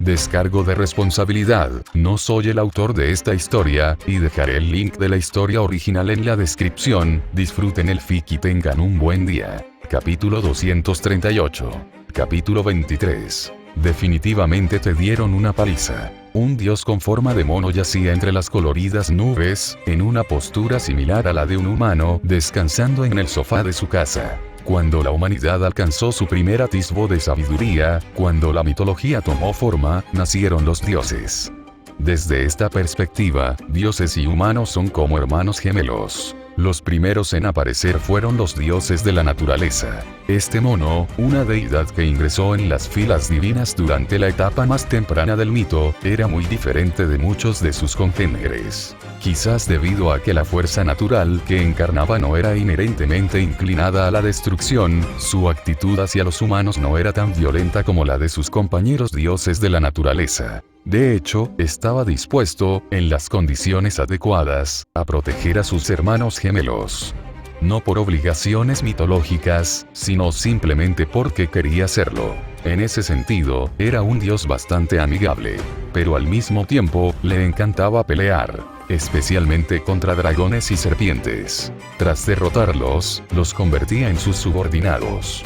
Descargo de responsabilidad, no soy el autor de esta historia, y dejaré el link de la historia original en la descripción. Disfruten el fic y tengan un buen día. Capítulo 238. Capítulo 23. Definitivamente te dieron una paliza. Un dios con forma de mono yacía entre las coloridas nubes, en una postura similar a la de un humano, descansando en el sofá de su casa. Cuando la humanidad alcanzó su primer atisbo de sabiduría, cuando la mitología tomó forma, nacieron los dioses. Desde esta perspectiva, dioses y humanos son como hermanos gemelos. Los primeros en aparecer fueron los dioses de la naturaleza. Este mono, una deidad que ingresó en las filas divinas durante la etapa más temprana del mito, era muy diferente de muchos de sus congéneres. Quizás debido a que la fuerza natural que encarnaba no era inherentemente inclinada a la destrucción, su actitud hacia los humanos no era tan violenta como la de sus compañeros dioses de la naturaleza. De hecho, estaba dispuesto, en las condiciones adecuadas, a proteger a sus hermanos gemelos. No por obligaciones mitológicas, sino simplemente porque quería hacerlo. En ese sentido, era un dios bastante amigable. Pero al mismo tiempo, le encantaba pelear, especialmente contra dragones y serpientes. Tras derrotarlos, los convertía en sus subordinados.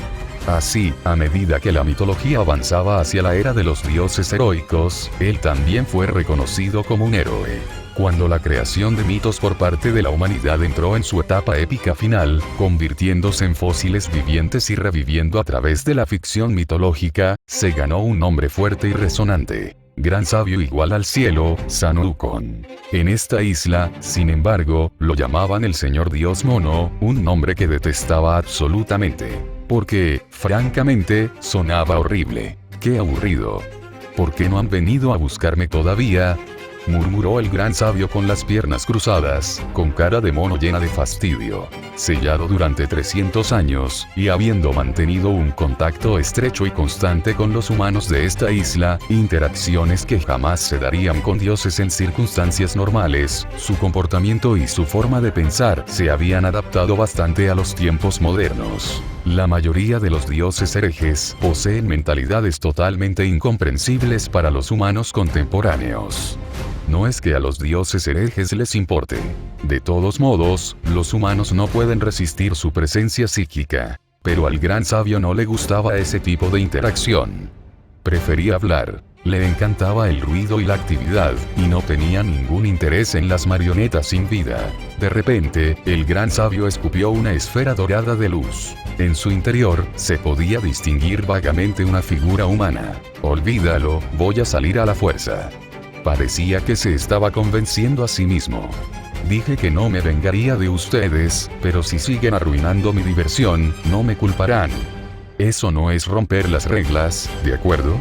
Así, a medida que la mitología avanzaba hacia la era de los dioses heroicos, él también fue reconocido como un héroe. Cuando la creación de mitos por parte de la humanidad entró en su etapa épica final, convirtiéndose en fósiles vivientes y reviviendo a través de la ficción mitológica, se ganó un nombre fuerte y resonante. Gran sabio igual al cielo, San Ukon. En esta isla, sin embargo, lo llamaban el señor dios mono, un nombre que detestaba absolutamente. Porque, francamente, sonaba horrible. ¡Qué aburrido! ¿Por qué no han venido a buscarme todavía?, murmuró el gran sabio con las piernas cruzadas, con cara de mono llena de fastidio. Sellado durante 300 años, y habiendo mantenido un contacto estrecho y constante con los humanos de esta isla, interacciones que jamás se darían con dioses en circunstancias normales, su comportamiento y su forma de pensar se habían adaptado bastante a los tiempos modernos. La mayoría de los dioses herejes poseen mentalidades totalmente incomprensibles para los humanos contemporáneos. No es que a los dioses herejes les importe. De todos modos, los humanos no pueden resistir su presencia psíquica. Pero al gran sabio no le gustaba ese tipo de interacción. Prefería hablar. Le encantaba el ruido y la actividad, y no tenía ningún interés en las marionetas sin vida. De repente, el gran sabio escupió una esfera dorada de luz. En su interior, se podía distinguir vagamente una figura humana. Olvídalo, voy a salir a la fuerza. Parecía que se estaba convenciendo a sí mismo. Dije que no me vengaría de ustedes, pero si siguen arruinando mi diversión, no me culparán. Eso no es romper las reglas, ¿de acuerdo?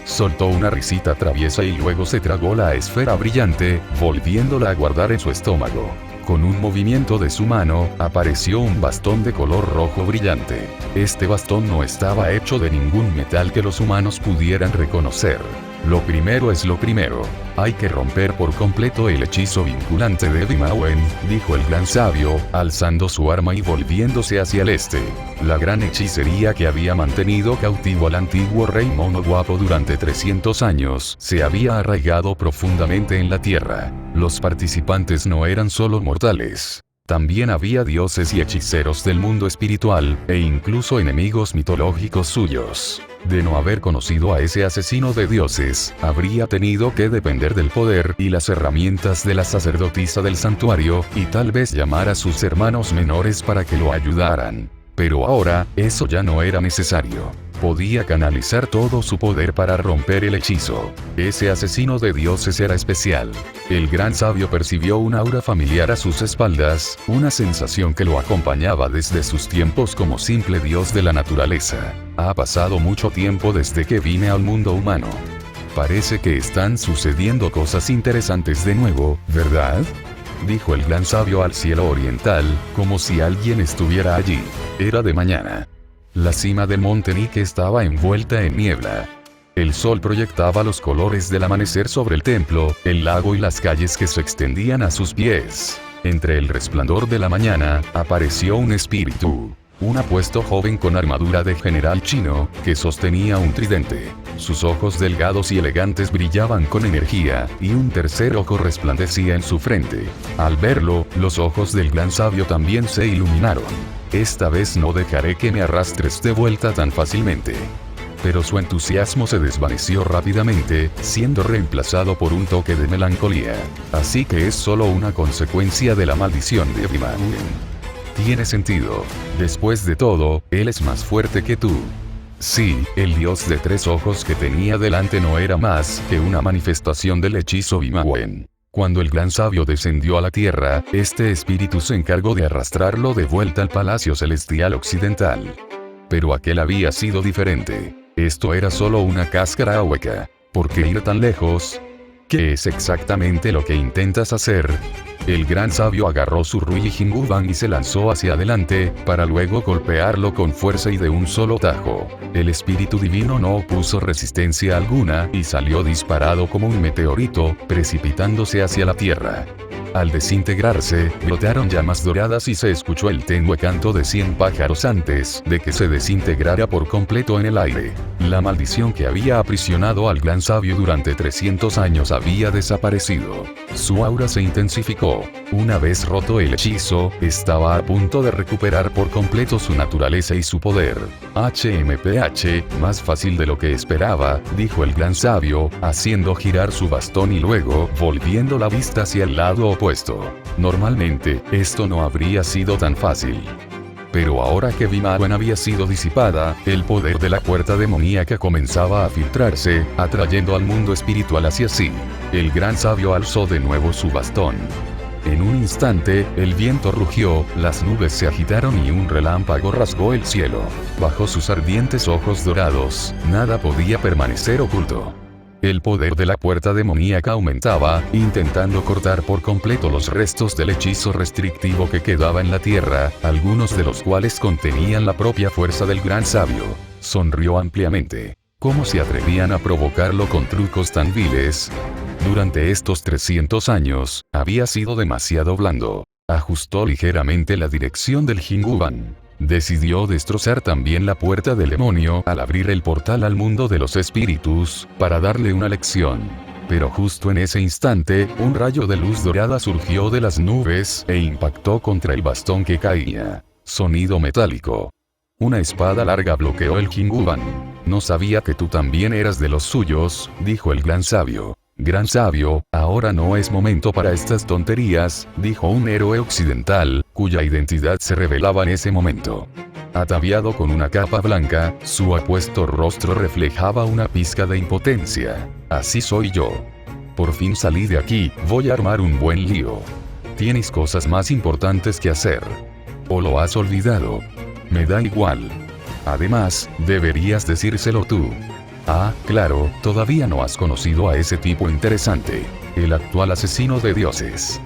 Soltó una risita traviesa y luego se tragó la esfera brillante, volviéndola a guardar en su estómago. Con un movimiento de su mano, apareció un bastón de color rojo brillante. Este bastón no estaba hecho de ningún metal que los humanos pudieran reconocer. Lo primero es lo primero. Hay que romper por completo el hechizo vinculante de Dimawen, dijo el gran sabio, alzando su arma y volviéndose hacia el este. La gran hechicería que había mantenido cautivo al antiguo rey mono guapo durante 300 años, se había arraigado profundamente en la tierra. Los participantes no eran solo mortales. También había dioses y hechiceros del mundo espiritual, e incluso enemigos mitológicos suyos. De no haber conocido a ese asesino de dioses, habría tenido que depender del poder y las herramientas de la sacerdotisa del santuario, y tal vez llamar a sus hermanos menores para que lo ayudaran. Pero ahora, eso ya no era necesario. Podía canalizar todo su poder para romper el hechizo. Ese asesino de dioses era especial. El gran sabio percibió un aura familiar a sus espaldas, una sensación que lo acompañaba desde sus tiempos como simple dios de la naturaleza. Ha pasado mucho tiempo desde que vine al mundo humano. Parece que están sucediendo cosas interesantes de nuevo, ¿verdad?, dijo el gran sabio al cielo oriental, como si alguien estuviera allí. Era de mañana. La cima del monte Nike estaba envuelta en niebla. El sol proyectaba los colores del amanecer sobre el templo, el lago y las calles que se extendían a sus pies. Entre el resplandor de la mañana, apareció un espíritu. Un apuesto joven con armadura de general chino, que sostenía un tridente. Sus ojos delgados y elegantes brillaban con energía, y un tercer ojo resplandecía en su frente. Al verlo, los ojos del gran sabio también se iluminaron. Esta vez no dejaré que me arrastres de vuelta tan fácilmente. Pero su entusiasmo se desvaneció rápidamente, siendo reemplazado por un toque de melancolía. Así que es solo una consecuencia de la maldición de Vimawen. Tiene sentido. Después de todo, él es más fuerte que tú. Sí, el dios de 3 ojos que tenía delante no era más que una manifestación del hechizo Vimawen. Cuando el gran sabio descendió a la tierra, este espíritu se encargó de arrastrarlo de vuelta al Palacio Celestial Occidental. Pero aquel había sido diferente. Esto era solo una cáscara hueca. ¿Por qué ir tan lejos? ¿Qué es exactamente lo que intentas hacer? El gran sabio agarró su Rui Jinguban y se lanzó hacia adelante, para luego golpearlo con fuerza y de un solo tajo. El espíritu divino no opuso resistencia alguna y salió disparado como un meteorito, precipitándose hacia la tierra. Al desintegrarse, brotaron llamas doradas y se escuchó el tenue canto de 100 pájaros antes de que se desintegrara por completo en el aire. La maldición que había aprisionado al gran sabio durante 300 años había desaparecido. Su aura se intensificó. Una vez roto el hechizo, estaba a punto de recuperar por completo su naturaleza y su poder. HMPH, más fácil de lo que esperaba, dijo el gran sabio, haciendo girar su bastón y luego volviendo la vista hacia el lado opuesto. Normalmente, esto no habría sido tan fácil. Pero ahora que Vimawen había sido disipada, el poder de la puerta demoníaca comenzaba a filtrarse, atrayendo al mundo espiritual hacia sí. El gran sabio alzó de nuevo su bastón. En un instante, el viento rugió, las nubes se agitaron y un relámpago rasgó el cielo. Bajo sus ardientes ojos dorados, nada podía permanecer oculto. El poder de la puerta demoníaca aumentaba, intentando cortar por completo los restos del hechizo restrictivo que quedaba en la tierra, algunos de los cuales contenían la propia fuerza del gran sabio. Sonrió ampliamente. ¿Cómo se atrevían a provocarlo con trucos tan viles? Durante estos 300 años, había sido demasiado blando. Ajustó ligeramente la dirección del Jinguban. Decidió destrozar también la puerta del demonio al abrir el portal al mundo de los espíritus, para darle una lección. Pero justo en ese instante, un rayo de luz dorada surgió de las nubes e impactó contra el bastón que caía. Sonido metálico. Una espada larga bloqueó el Jinguban. No sabía que tú también eras de los suyos, dijo el gran sabio. Gran sabio, ahora no es momento para estas tonterías, dijo un héroe occidental, cuya identidad se revelaba en ese momento. Ataviado con una capa blanca, su apuesto rostro reflejaba una pizca de impotencia. Así soy yo. Por fin salí de aquí, voy a armar un buen lío. Tienes cosas más importantes que hacer. ¿O lo has olvidado? Me da igual. Además, deberías decírselo tú. Ah, claro, todavía no has conocido a ese tipo interesante. El actual asesino de dioses.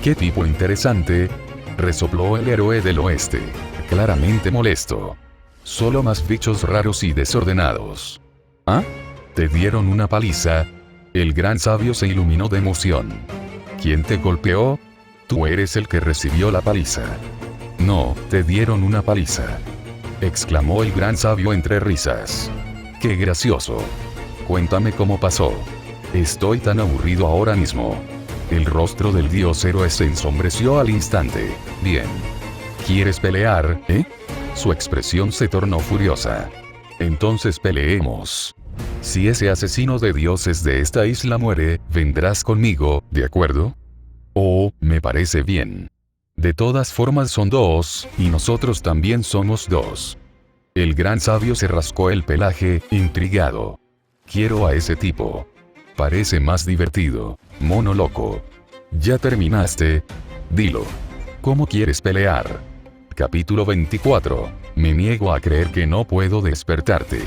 ¿Qué tipo interesante? Resopló el héroe del oeste. Claramente molesto. Solo más bichos raros y desordenados. ¿Ah? ¿Te dieron una paliza? El gran sabio se iluminó de emoción. ¿Quién te golpeó? Tú eres el que recibió la paliza. No, te dieron una paliza. Exclamó el gran sabio entre risas. ¡Qué gracioso! Cuéntame cómo pasó. Estoy tan aburrido ahora mismo. El rostro del dios héroe se ensombreció al instante. Bien. ¿Quieres pelear, eh? Su expresión se tornó furiosa. Entonces peleemos. Si ese asesino de dioses de esta isla muere, vendrás conmigo, ¿de acuerdo? Oh, me parece bien. De todas formas son 2, y nosotros también somos 2. El gran sabio se rascó el pelaje, intrigado. Quiero a ese tipo. Parece más divertido. Mono loco. ¿Ya terminaste? Dilo. ¿Cómo quieres pelear? Capítulo 24. Me niego a creer que no puedo despertarte.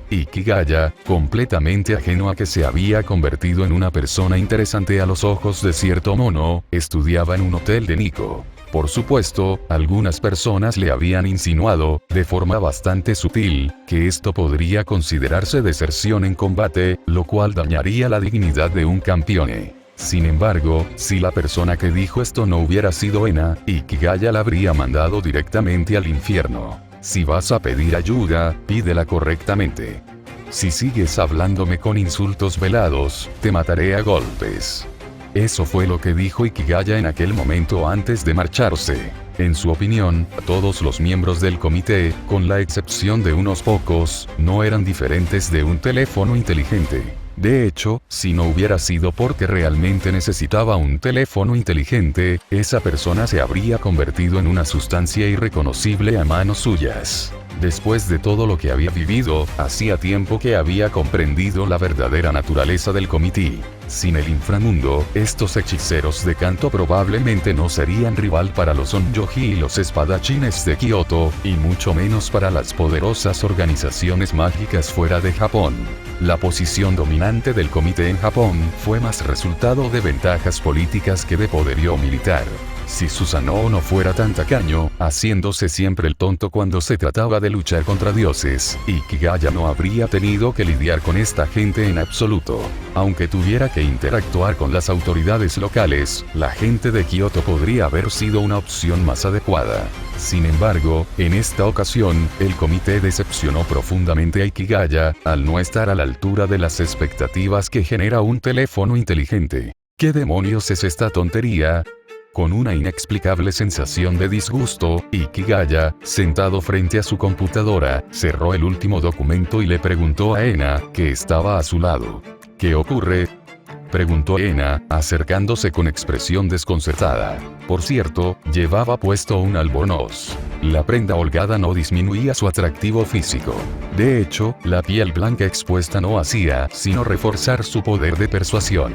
Ikigaya, completamente ajeno a que se había convertido en una persona interesante a los ojos de cierto mono, estudiaba en un hotel de Nico. Por supuesto, algunas personas le habían insinuado, de forma bastante sutil, que esto podría considerarse deserción en combate, lo cual dañaría la dignidad de un campeone. Sin embargo, si la persona que dijo esto no hubiera sido Ena, Ikigaya la habría mandado directamente al infierno. Si vas a pedir ayuda, pídela correctamente. Si sigues hablándome con insultos velados, te mataré a golpes. Eso fue lo que dijo Ikigaya en aquel momento antes de marcharse. En su opinión, todos los miembros del comité, con la excepción de unos pocos, no eran diferentes de un teléfono inteligente. De hecho, si no hubiera sido porque realmente necesitaba un teléfono inteligente, esa persona se habría convertido en una sustancia irreconocible a manos suyas. Después de todo lo que había vivido, hacía tiempo que había comprendido la verdadera naturaleza del comité. Sin el inframundo, estos hechiceros de canto probablemente no serían rival para los onyoji y los espadachines de Kioto, y mucho menos para las poderosas organizaciones mágicas fuera de Japón. La posición dominante del comité en Japón fue más resultado de ventajas políticas que de poderío militar. Si Susanoo no fuera tan tacaño, haciéndose siempre el tonto cuando se trataba de luchar contra dioses, Ikigaya no habría tenido que lidiar con esta gente en absoluto. Aunque tuviera que interactuar con las autoridades locales, la gente de Kioto podría haber sido una opción más adecuada. Sin embargo, en esta ocasión, el comité decepcionó profundamente a Ikigaya, al no estar a la altura de las expectativas que genera un teléfono inteligente. ¿Qué demonios es esta tontería? Con una inexplicable sensación de disgusto, Ikigaya, sentado frente a su computadora, cerró el último documento y le preguntó a Ena, que estaba a su lado. ¿Qué ocurre?, preguntó Ena, acercándose con expresión desconcertada. Por cierto, llevaba puesto un albornoz. La prenda holgada no disminuía su atractivo físico. De hecho, la piel blanca expuesta no hacía sino reforzar su poder de persuasión.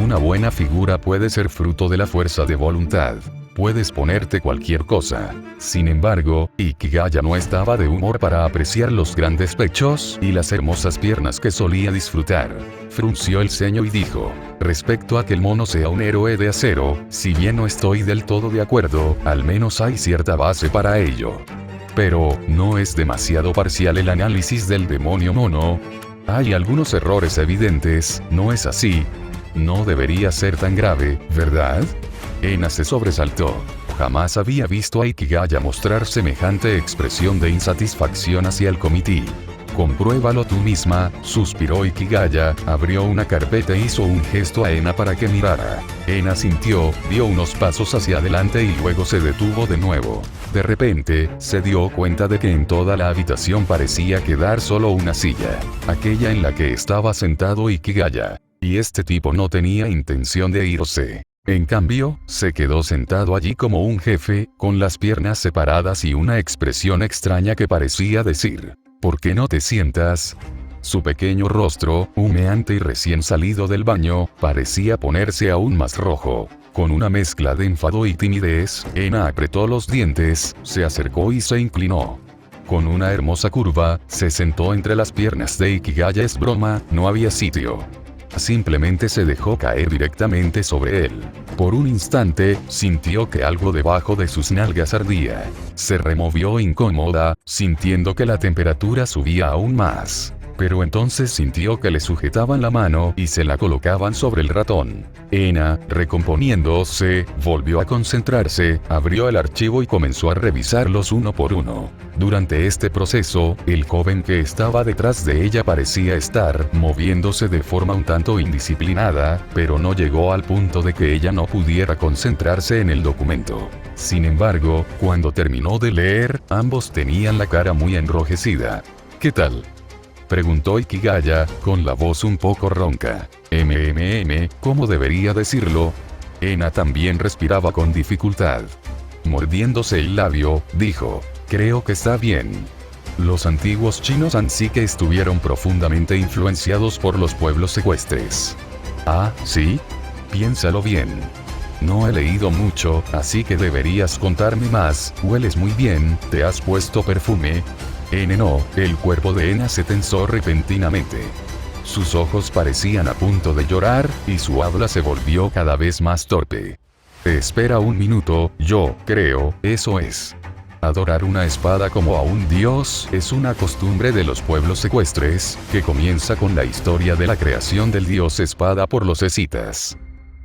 Una buena figura puede ser fruto de la fuerza de voluntad. Puedes ponerte cualquier cosa. Sin embargo, Ikigaya no estaba de humor para apreciar los grandes pechos y las hermosas piernas que solía disfrutar. Frunció el ceño y dijo: respecto a que el mono sea un héroe de acero, si bien no estoy del todo de acuerdo, al menos hay cierta base para ello. Pero, ¿no es demasiado parcial el análisis del demonio mono? Hay algunos errores evidentes, ¿no es así? No debería ser tan grave, ¿verdad? Ena se sobresaltó. Jamás había visto a Ikigaya mostrar semejante expresión de insatisfacción hacia el comité. Compruébalo tú misma, suspiró Ikigaya, abrió una carpeta e hizo un gesto a Ena para que mirara. Ena sintió, dio unos pasos hacia adelante y luego se detuvo de nuevo. De repente, se dio cuenta de que en toda la habitación parecía quedar solo una silla, aquella en la que estaba sentado Ikigaya. Y este tipo no tenía intención de irse. En cambio, se quedó sentado allí como un jefe, con las piernas separadas y una expresión extraña que parecía decir: ¿por qué no te sientas? Su pequeño rostro, humeante y recién salido del baño, parecía ponerse aún más rojo. Con una mezcla de enfado y timidez, Ena apretó los dientes, se acercó y se inclinó. Con una hermosa curva, se sentó entre las piernas de Ikigaya. Es broma, no había sitio. Simplemente se dejó caer directamente sobre él. Por un instante, sintió que algo debajo de sus nalgas ardía. Se removió incómoda, sintiendo que la temperatura subía aún más. Pero entonces sintió que le sujetaban la mano y se la colocaban sobre el ratón. Ena, recomponiéndose, volvió a concentrarse, abrió el archivo y comenzó a revisarlos uno por uno. Durante este proceso, el joven que estaba detrás de ella parecía estar moviéndose de forma un tanto indisciplinada, pero no llegó al punto de que ella no pudiera concentrarse en el documento. Sin embargo, cuando terminó de leer, ambos tenían la cara muy enrojecida. ¿Qué tal?, preguntó Ikigaya, con la voz un poco ronca. ¿Cómo debería decirlo? Ena también respiraba con dificultad. Mordiéndose el labio, dijo: creo que está bien. Los antiguos chinos ansí que estuvieron profundamente influenciados por los pueblos ecuestres. Ah, ¿sí? Piénsalo bien. No he leído mucho, así que deberías contarme más. Hueles muy bien, ¿te has puesto perfume? No, el cuerpo de Ena se tensó repentinamente. Sus ojos parecían a punto de llorar, y su habla se volvió cada vez más torpe. Espera un minuto, yo creo, eso es. Adorar una espada como a un dios es una costumbre de los pueblos ecuestres, que comienza con la historia de la creación del dios espada por los escitas.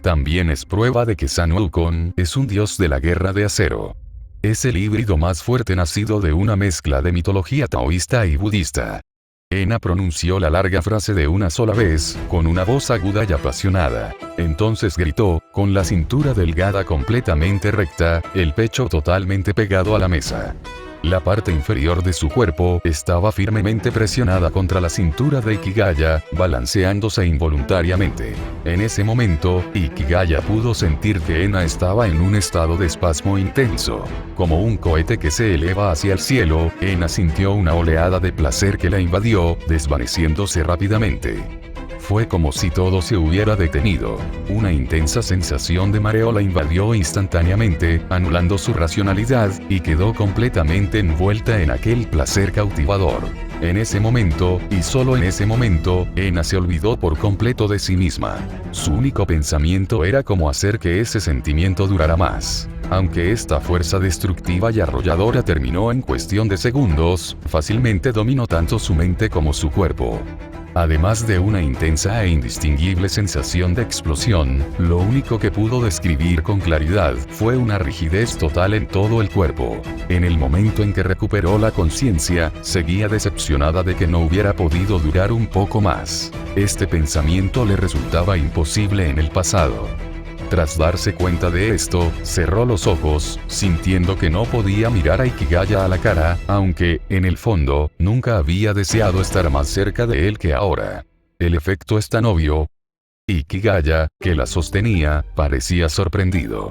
También es prueba de que San Wukong es un dios de la guerra de acero. Es el híbrido más fuerte nacido de una mezcla de mitología taoísta y budista. Ena pronunció la larga frase de una sola vez, con una voz aguda y apasionada. Entonces gritó, con la cintura delgada completamente recta, el pecho totalmente pegado a la mesa. La parte inferior de su cuerpo estaba firmemente presionada contra la cintura de Ikigaya, balanceándose involuntariamente. En ese momento, Ikigaya pudo sentir que Ena estaba en un estado de espasmo intenso. Como un cohete que se eleva hacia el cielo, Ena sintió una oleada de placer que la invadió, desvaneciéndose rápidamente. Fue como si todo se hubiera detenido. Una intensa sensación de mareo la invadió instantáneamente, anulando su racionalidad, y quedó completamente envuelta en aquel placer cautivador. En ese momento, y solo en ese momento, Ena se olvidó por completo de sí misma. Su único pensamiento era cómo hacer que ese sentimiento durara más. Aunque esta fuerza destructiva y arrolladora terminó en cuestión de segundos, fácilmente dominó tanto su mente como su cuerpo. Además de una intensa e indistinguible sensación de explosión, lo único que pudo describir con claridad fue una rigidez total en todo el cuerpo. En el momento en que recuperó la conciencia, seguía decepcionada de que no hubiera podido durar un poco más. Este pensamiento le resultaba imposible en el pasado. Tras darse cuenta de esto, cerró los ojos, sintiendo que no podía mirar a Ikigaya a la cara, aunque, en el fondo, nunca había deseado estar más cerca de él que ahora. El efecto es tan obvio. Ikigaya, que la sostenía, parecía sorprendido.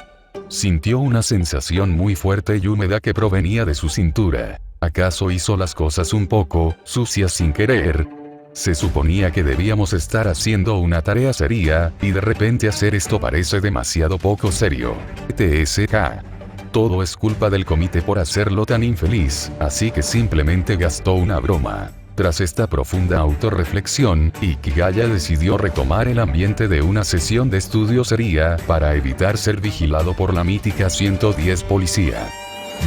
Sintió una sensación muy fuerte y húmeda que provenía de su cintura. ¿Acaso hizo las cosas un poco sucias sin querer? Se suponía que debíamos estar haciendo una tarea seria, y de repente hacer esto parece demasiado poco serio. TSK. Todo es culpa del comité por hacerlo tan infeliz, así que simplemente gastó una broma. Tras esta profunda autorreflexión, Ikigaya decidió retomar el ambiente de una sesión de estudio seria, para evitar ser vigilado por la mítica 110 policía.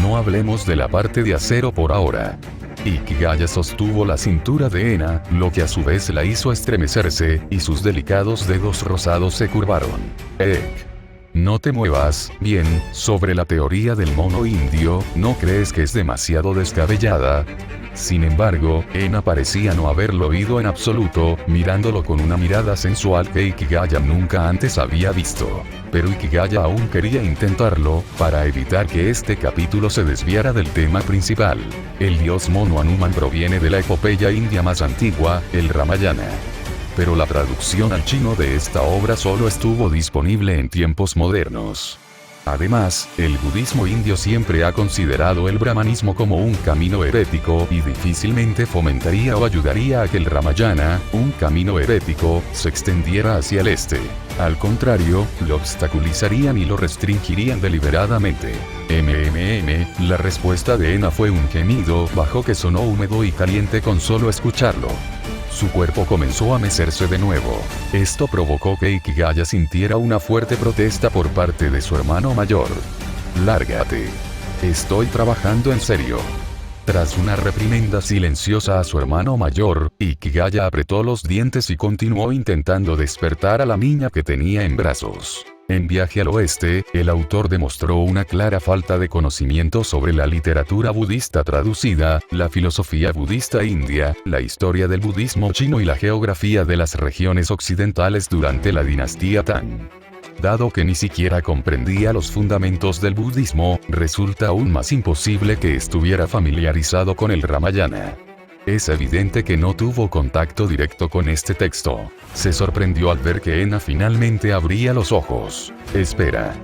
No hablemos de la parte de acero por ahora. Ikigaya sostuvo la cintura de Ena, lo que a su vez la hizo estremecerse, y sus delicados dedos rosados se curvaron. No te muevas. Bien, sobre la teoría del mono indio, ¿no crees que es demasiado descabellada? Sin embargo, Ena parecía no haberlo oído en absoluto, mirándolo con una mirada sensual que Ikigaya nunca antes había visto. Pero Ikigaya aún quería intentarlo, para evitar que este capítulo se desviara del tema principal. El dios mono Hanuman proviene de la epopeya india más antigua, el Ramayana. Pero la traducción al chino de esta obra solo estuvo disponible en tiempos modernos. Además, el budismo indio siempre ha considerado el brahmanismo como un camino herético y difícilmente fomentaría o ayudaría a que el Ramayana, un camino herético, se extendiera hacia el este. Al contrario, lo obstaculizarían y lo restringirían deliberadamente. La respuesta de Ena fue un gemido bajo que sonó húmedo y caliente con solo escucharlo. Su cuerpo comenzó a mecerse de nuevo. Esto provocó que Ikigaya sintiera una fuerte protesta por parte de su hermano mayor. «Lárgate. Estoy trabajando en serio». Tras una reprimenda silenciosa a su hermano mayor, Ikigaya apretó los dientes y continuó intentando despertar a la niña que tenía en brazos. En Viaje al Oeste, el autor demostró una clara falta de conocimiento sobre la literatura budista traducida, la filosofía budista india, la historia del budismo chino y la geografía de las regiones occidentales durante la dinastía Tang. Dado que ni siquiera comprendía los fundamentos del budismo, resulta aún más imposible que estuviera familiarizado con el Ramayana. Es evidente que no tuvo contacto directo con este texto. Se sorprendió al ver que Ena finalmente abría los ojos. «Espera.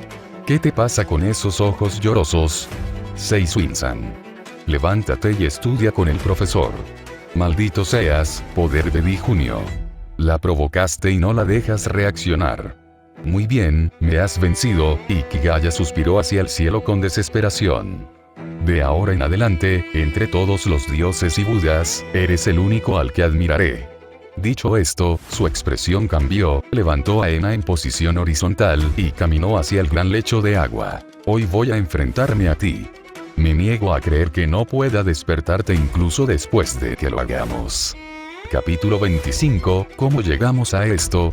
¿Qué te pasa con esos ojos llorosos?» Seisui-san. «Levántate y estudia con el profesor». «Maldito seas, poder de Junio. La provocaste y no la dejas reaccionar». «Muy bien, me has vencido», Ikigaya suspiró hacia el cielo con desesperación. «De ahora en adelante, entre todos los dioses y budas, eres el único al que admiraré». Dicho esto, su expresión cambió, levantó a Ena en posición horizontal y caminó hacia el gran lecho de agua. «Hoy voy a enfrentarme a ti. Me niego a creer que no pueda despertarte incluso después de que lo hagamos». Capítulo 25, ¿Cómo llegamos a esto?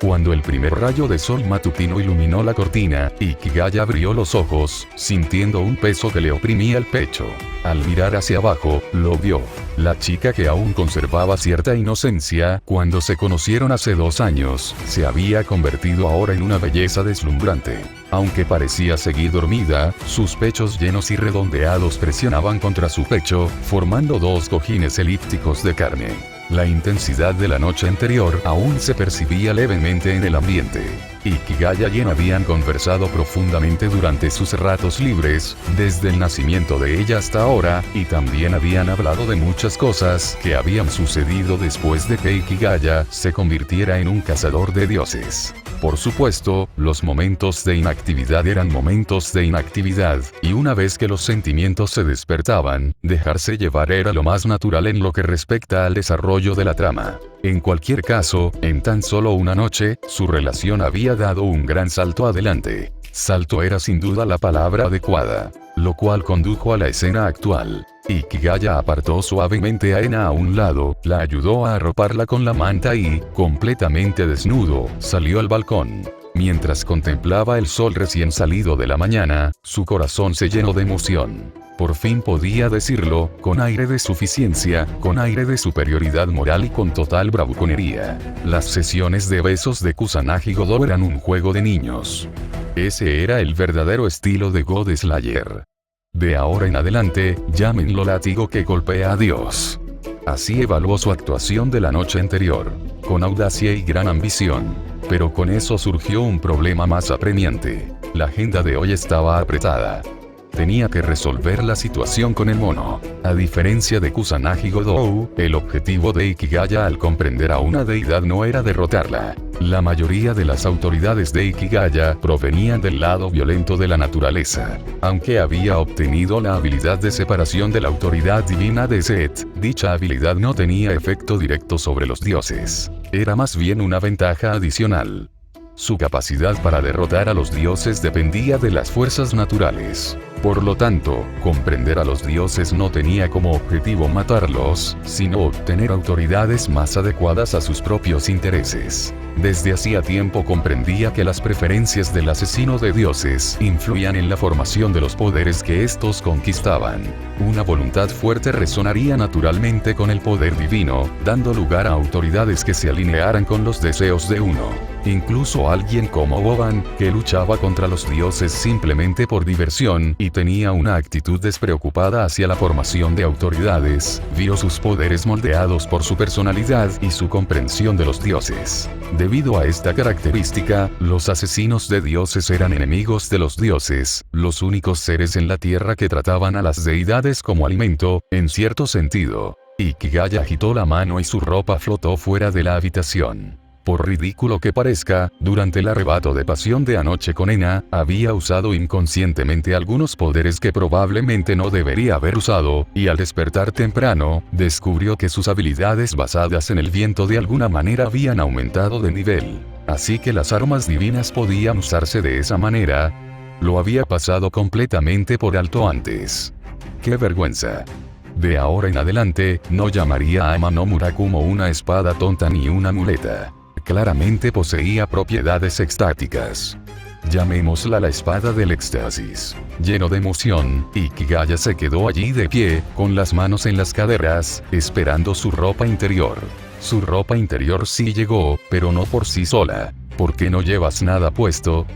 Cuando el primer rayo de sol matutino iluminó la cortina, Ikigaya abrió los ojos, sintiendo un peso que le oprimía el pecho. Al mirar hacia abajo, lo vio. La chica que aún conservaba cierta inocencia cuando se conocieron hace 2 años, se había convertido ahora en una belleza deslumbrante. Aunque parecía seguir dormida, sus pechos llenos y redondeados presionaban contra su pecho, formando 2 cojines elípticos de carne. La intensidad de la noche anterior aún se percibía levemente en el ambiente. Ikigaya y Yen habían conversado profundamente durante sus ratos libres, desde el nacimiento de ella hasta ahora, y también habían hablado de muchas cosas que habían sucedido después de que Ikigaya se convirtiera en un cazador de dioses. Por supuesto, los momentos de inactividad eran momentos de inactividad, y una vez que los sentimientos se despertaban, dejarse llevar era lo más natural en lo que respecta al desarrollo de la trama. En cualquier caso, en tan solo una noche, su relación había dado un gran salto adelante. Salto era sin duda la palabra adecuada, lo cual condujo a la escena actual. Ikigaya apartó suavemente a Ena a un lado, la ayudó a arroparla con la manta y, completamente desnudo, salió al balcón. Mientras contemplaba el sol recién salido de la mañana, su corazón se llenó de emoción. Por fin podía decirlo, con aire de suficiencia, con aire de superioridad moral y con total bravuconería. Las sesiones de besos de Kusanagi Godou eran un juego de niños. Ese era el verdadero estilo de God Slayer. De ahora en adelante, llámenlo látigo que golpea a Dios. Así evaluó su actuación de la noche anterior, con audacia y gran ambición. Pero con eso surgió un problema más apremiante. La agenda de hoy estaba apretada. Tenía que resolver la situación con el mono. A diferencia de Kusanagi Godou, el objetivo de Ikigaya al comprender a una deidad no era derrotarla. La mayoría de las autoridades de Ikigaya provenían del lado violento de la naturaleza. Aunque había obtenido la habilidad de separación de la autoridad divina de Zet, dicha habilidad no tenía efecto directo sobre los dioses. Era más bien una ventaja adicional. Su capacidad para derrotar a los dioses dependía de las fuerzas naturales. Por lo tanto, comprender a los dioses no tenía como objetivo matarlos, sino obtener autoridades más adecuadas a sus propios intereses. Desde hacía tiempo comprendía que las preferencias del asesino de dioses influían en la formación de los poderes que estos conquistaban. Una voluntad fuerte resonaría naturalmente con el poder divino, dando lugar a autoridades que se alinearan con los deseos de uno. Incluso alguien como Boban, que luchaba contra los dioses simplemente por diversión y tenía una actitud despreocupada hacia la formación de autoridades, vio sus poderes moldeados por su personalidad y su comprensión de los dioses. Debido a esta característica, los asesinos de dioses eran enemigos de los dioses, los únicos seres en la tierra que trataban a las deidades como alimento, en cierto sentido. Ikigaya agitó la mano y su ropa flotó fuera de la habitación. Por ridículo que parezca, durante el arrebato de pasión de anoche con Ena, había usado inconscientemente algunos poderes que probablemente no debería haber usado, y al despertar temprano, descubrió que sus habilidades basadas en el viento de alguna manera habían aumentado de nivel. Así que las armas divinas podían usarse de esa manera. Lo había pasado completamente por alto antes. ¡Qué vergüenza! De ahora en adelante, no llamaría a Ama no Murakumo una espada tonta ni una muleta. Claramente poseía propiedades extáticas. Llamémosla la espada del éxtasis. Lleno de emoción, Ikigaya se quedó allí de pie, con las manos en las caderas, esperando su ropa interior. Su ropa interior sí llegó, pero no por sí sola. ¿Por qué no llevas nada puesto?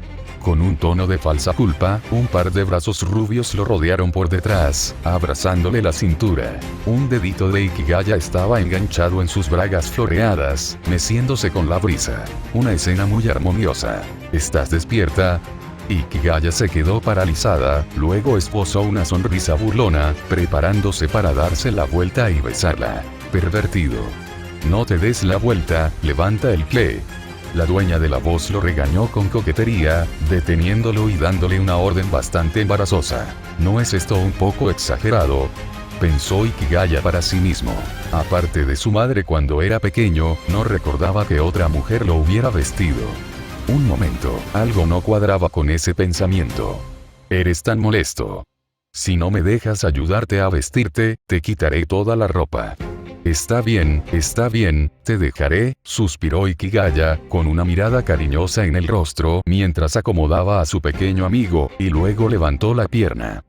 Con un tono de falsa culpa, un par de brazos rubios lo rodearon por detrás, abrazándole la cintura. Un dedito de Ikigaya estaba enganchado en sus bragas floreadas, meciéndose con la brisa. Una escena muy armoniosa. ¿Estás despierta? Ikigaya se quedó paralizada, luego esbozó una sonrisa burlona, preparándose para darse la vuelta y besarla. Pervertido. No te des la vuelta, levanta el pie. La dueña de la voz lo regañó con coquetería, deteniéndolo y dándole una orden bastante embarazosa. ¿No es esto un poco exagerado?, pensó Ikigaya para sí mismo. Aparte de su madre cuando era pequeño, no recordaba que otra mujer lo hubiera vestido. Un momento, algo no cuadraba con ese pensamiento. Eres tan molesto. Si no me dejas ayudarte a vestirte, te quitaré toda la ropa. Está bien, te dejaré, suspiró Ikigaya, con una mirada cariñosa en el rostro, mientras acomodaba a su pequeño amigo, y luego levantó la pierna.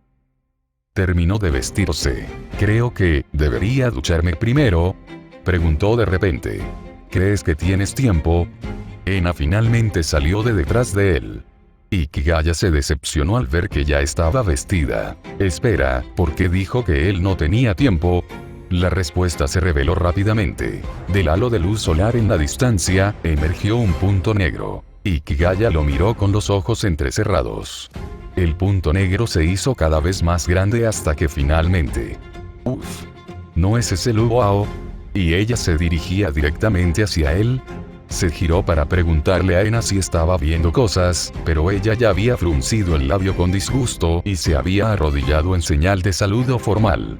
Terminó de vestirse. Creo que, ¿debería ducharme primero?, preguntó de repente. ¿Crees que tienes tiempo? Ena finalmente salió de detrás de él. Ikigaya se decepcionó al ver que ya estaba vestida. Espera, ¿por qué dijo que él no tenía tiempo? La respuesta se reveló rápidamente. Del halo de luz solar en la distancia, emergió un punto negro. Ikigaya lo miró con los ojos entrecerrados. El punto negro se hizo cada vez más grande hasta que finalmente... ¡Uf! ¿No es ese Luoao? ¿Y ella se dirigía directamente hacia él? Se giró para preguntarle a Ena si estaba viendo cosas, pero ella ya había fruncido el labio con disgusto y se había arrodillado en señal de saludo formal.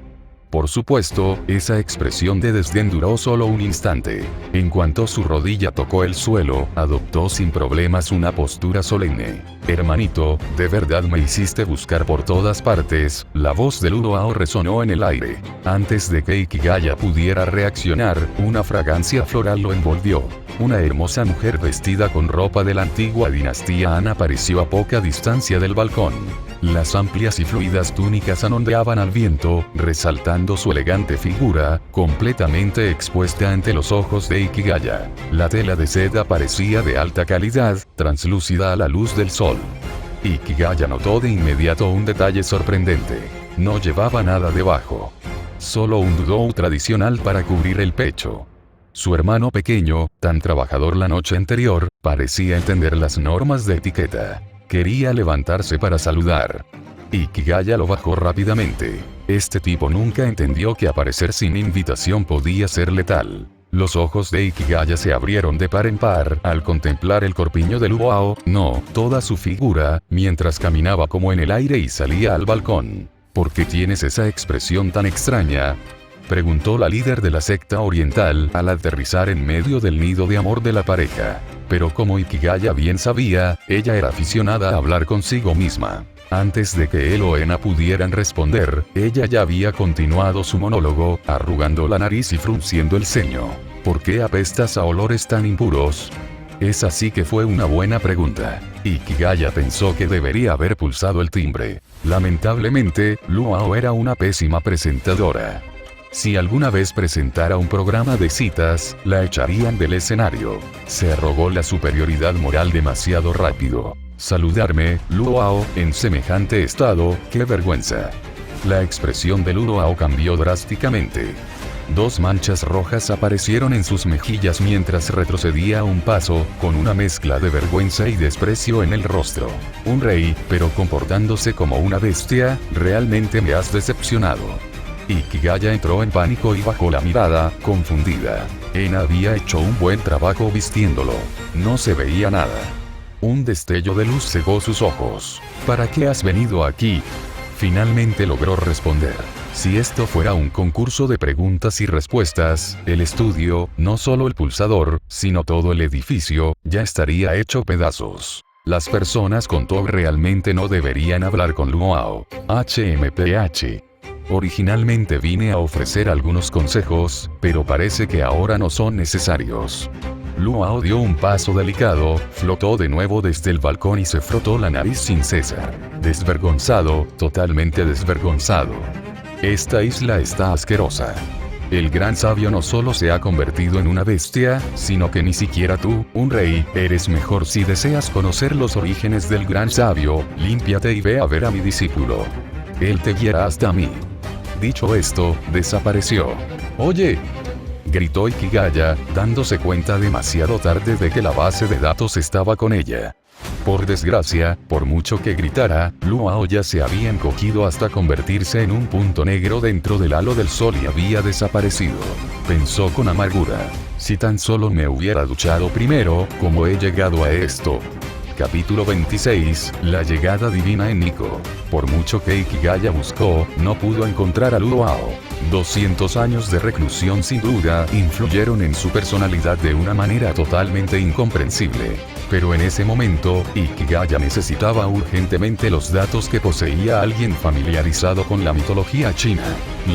Por supuesto, esa expresión de desdén duró solo un instante. En cuanto su rodilla tocó el suelo, adoptó sin problemas una postura solemne. Hermanito, de verdad me hiciste buscar por todas partes. La voz de Luoao resonó en el aire. Antes de que Ikigaya pudiera reaccionar, una fragancia floral lo envolvió. Una hermosa mujer vestida con ropa de la antigua dinastía Han apareció a poca distancia del balcón. Las amplias y fluidas túnicas ondeaban al viento, resaltando su elegante figura, completamente expuesta ante los ojos de Ikigaya. La tela de seda parecía de alta calidad, translúcida a la luz del sol. Ikigaya notó de inmediato un detalle sorprendente. No llevaba nada debajo. Solo un dudou tradicional para cubrir el pecho. Su hermano pequeño, tan trabajador la noche anterior, parecía entender las normas de etiqueta. Quería levantarse para saludar. Ikigaya lo bajó rápidamente. Este tipo nunca entendió que aparecer sin invitación podía ser letal. Los ojos de Ikigaya se abrieron de par en par al contemplar el corpiño de Luoao, no, toda su figura, mientras caminaba como en el aire y salía al balcón. ¿Por qué tienes esa expresión tan extraña?, preguntó la líder de la secta oriental al aterrizar en medio del nido de amor de la pareja. Pero como Ikigaya bien sabía, ella era aficionada a hablar consigo misma. Antes de que él o Ena pudieran responder, ella ya había continuado su monólogo, arrugando la nariz y frunciendo el ceño. ¿Por qué apestas a olores tan impuros? Esa sí que fue una buena pregunta. Ikigaya pensó que debería haber pulsado el timbre. Lamentablemente, Luoao era una pésima presentadora. Si alguna vez presentara un programa de citas, la echarían del escenario. Se arrogó la superioridad moral demasiado rápido. Saludarme, Luoao, en semejante estado, ¡qué vergüenza! La expresión de Luoao cambió drásticamente. 2 manchas rojas aparecieron en sus mejillas mientras retrocedía un paso, con una mezcla de vergüenza y desprecio en el rostro. Un rey, pero comportándose como una bestia, realmente me has decepcionado. Ikigaya entró en pánico y bajó la mirada, confundida. Ena había hecho un buen trabajo vistiéndolo. No se veía nada. Un destello de luz cegó sus ojos. ¿Para qué has venido aquí?, finalmente logró responder. Si esto fuera un concurso de preguntas y respuestas, el estudio, no solo el pulsador, sino todo el edificio, ya estaría hecho pedazos. Las personas con TOC realmente no deberían hablar con Luoao. HMPH. Originalmente vine a ofrecer algunos consejos, pero parece que ahora no son necesarios. Luoao dio un paso delicado, flotó de nuevo desde el balcón y se frotó la nariz sin cesar. Desvergonzado, totalmente desvergonzado. Esta isla está asquerosa. El gran sabio no solo se ha convertido en una bestia, sino que ni siquiera tú, un rey, eres mejor. Si deseas conocer los orígenes del gran sabio, límpiate y ve a ver a mi discípulo. Él te guiará hasta mí. Dicho esto, desapareció. ¡Oye!, gritó Ikigaya, dándose cuenta demasiado tarde de que la base de datos estaba con ella. Por desgracia, por mucho que gritara, Luoao ya se había encogido hasta convertirse en un punto negro dentro del halo del sol y había desaparecido. Pensó con amargura. Si tan solo me hubiera duchado primero, ¿cómo he llegado a esto? Capítulo 26, la llegada divina en Nico. Por mucho que Ikigaya buscó, no pudo encontrar a Luoao. 200 años de reclusión sin duda influyeron en su personalidad de una manera totalmente incomprensible. Pero en ese momento, Ikigaya necesitaba urgentemente los datos que poseía alguien familiarizado con la mitología china.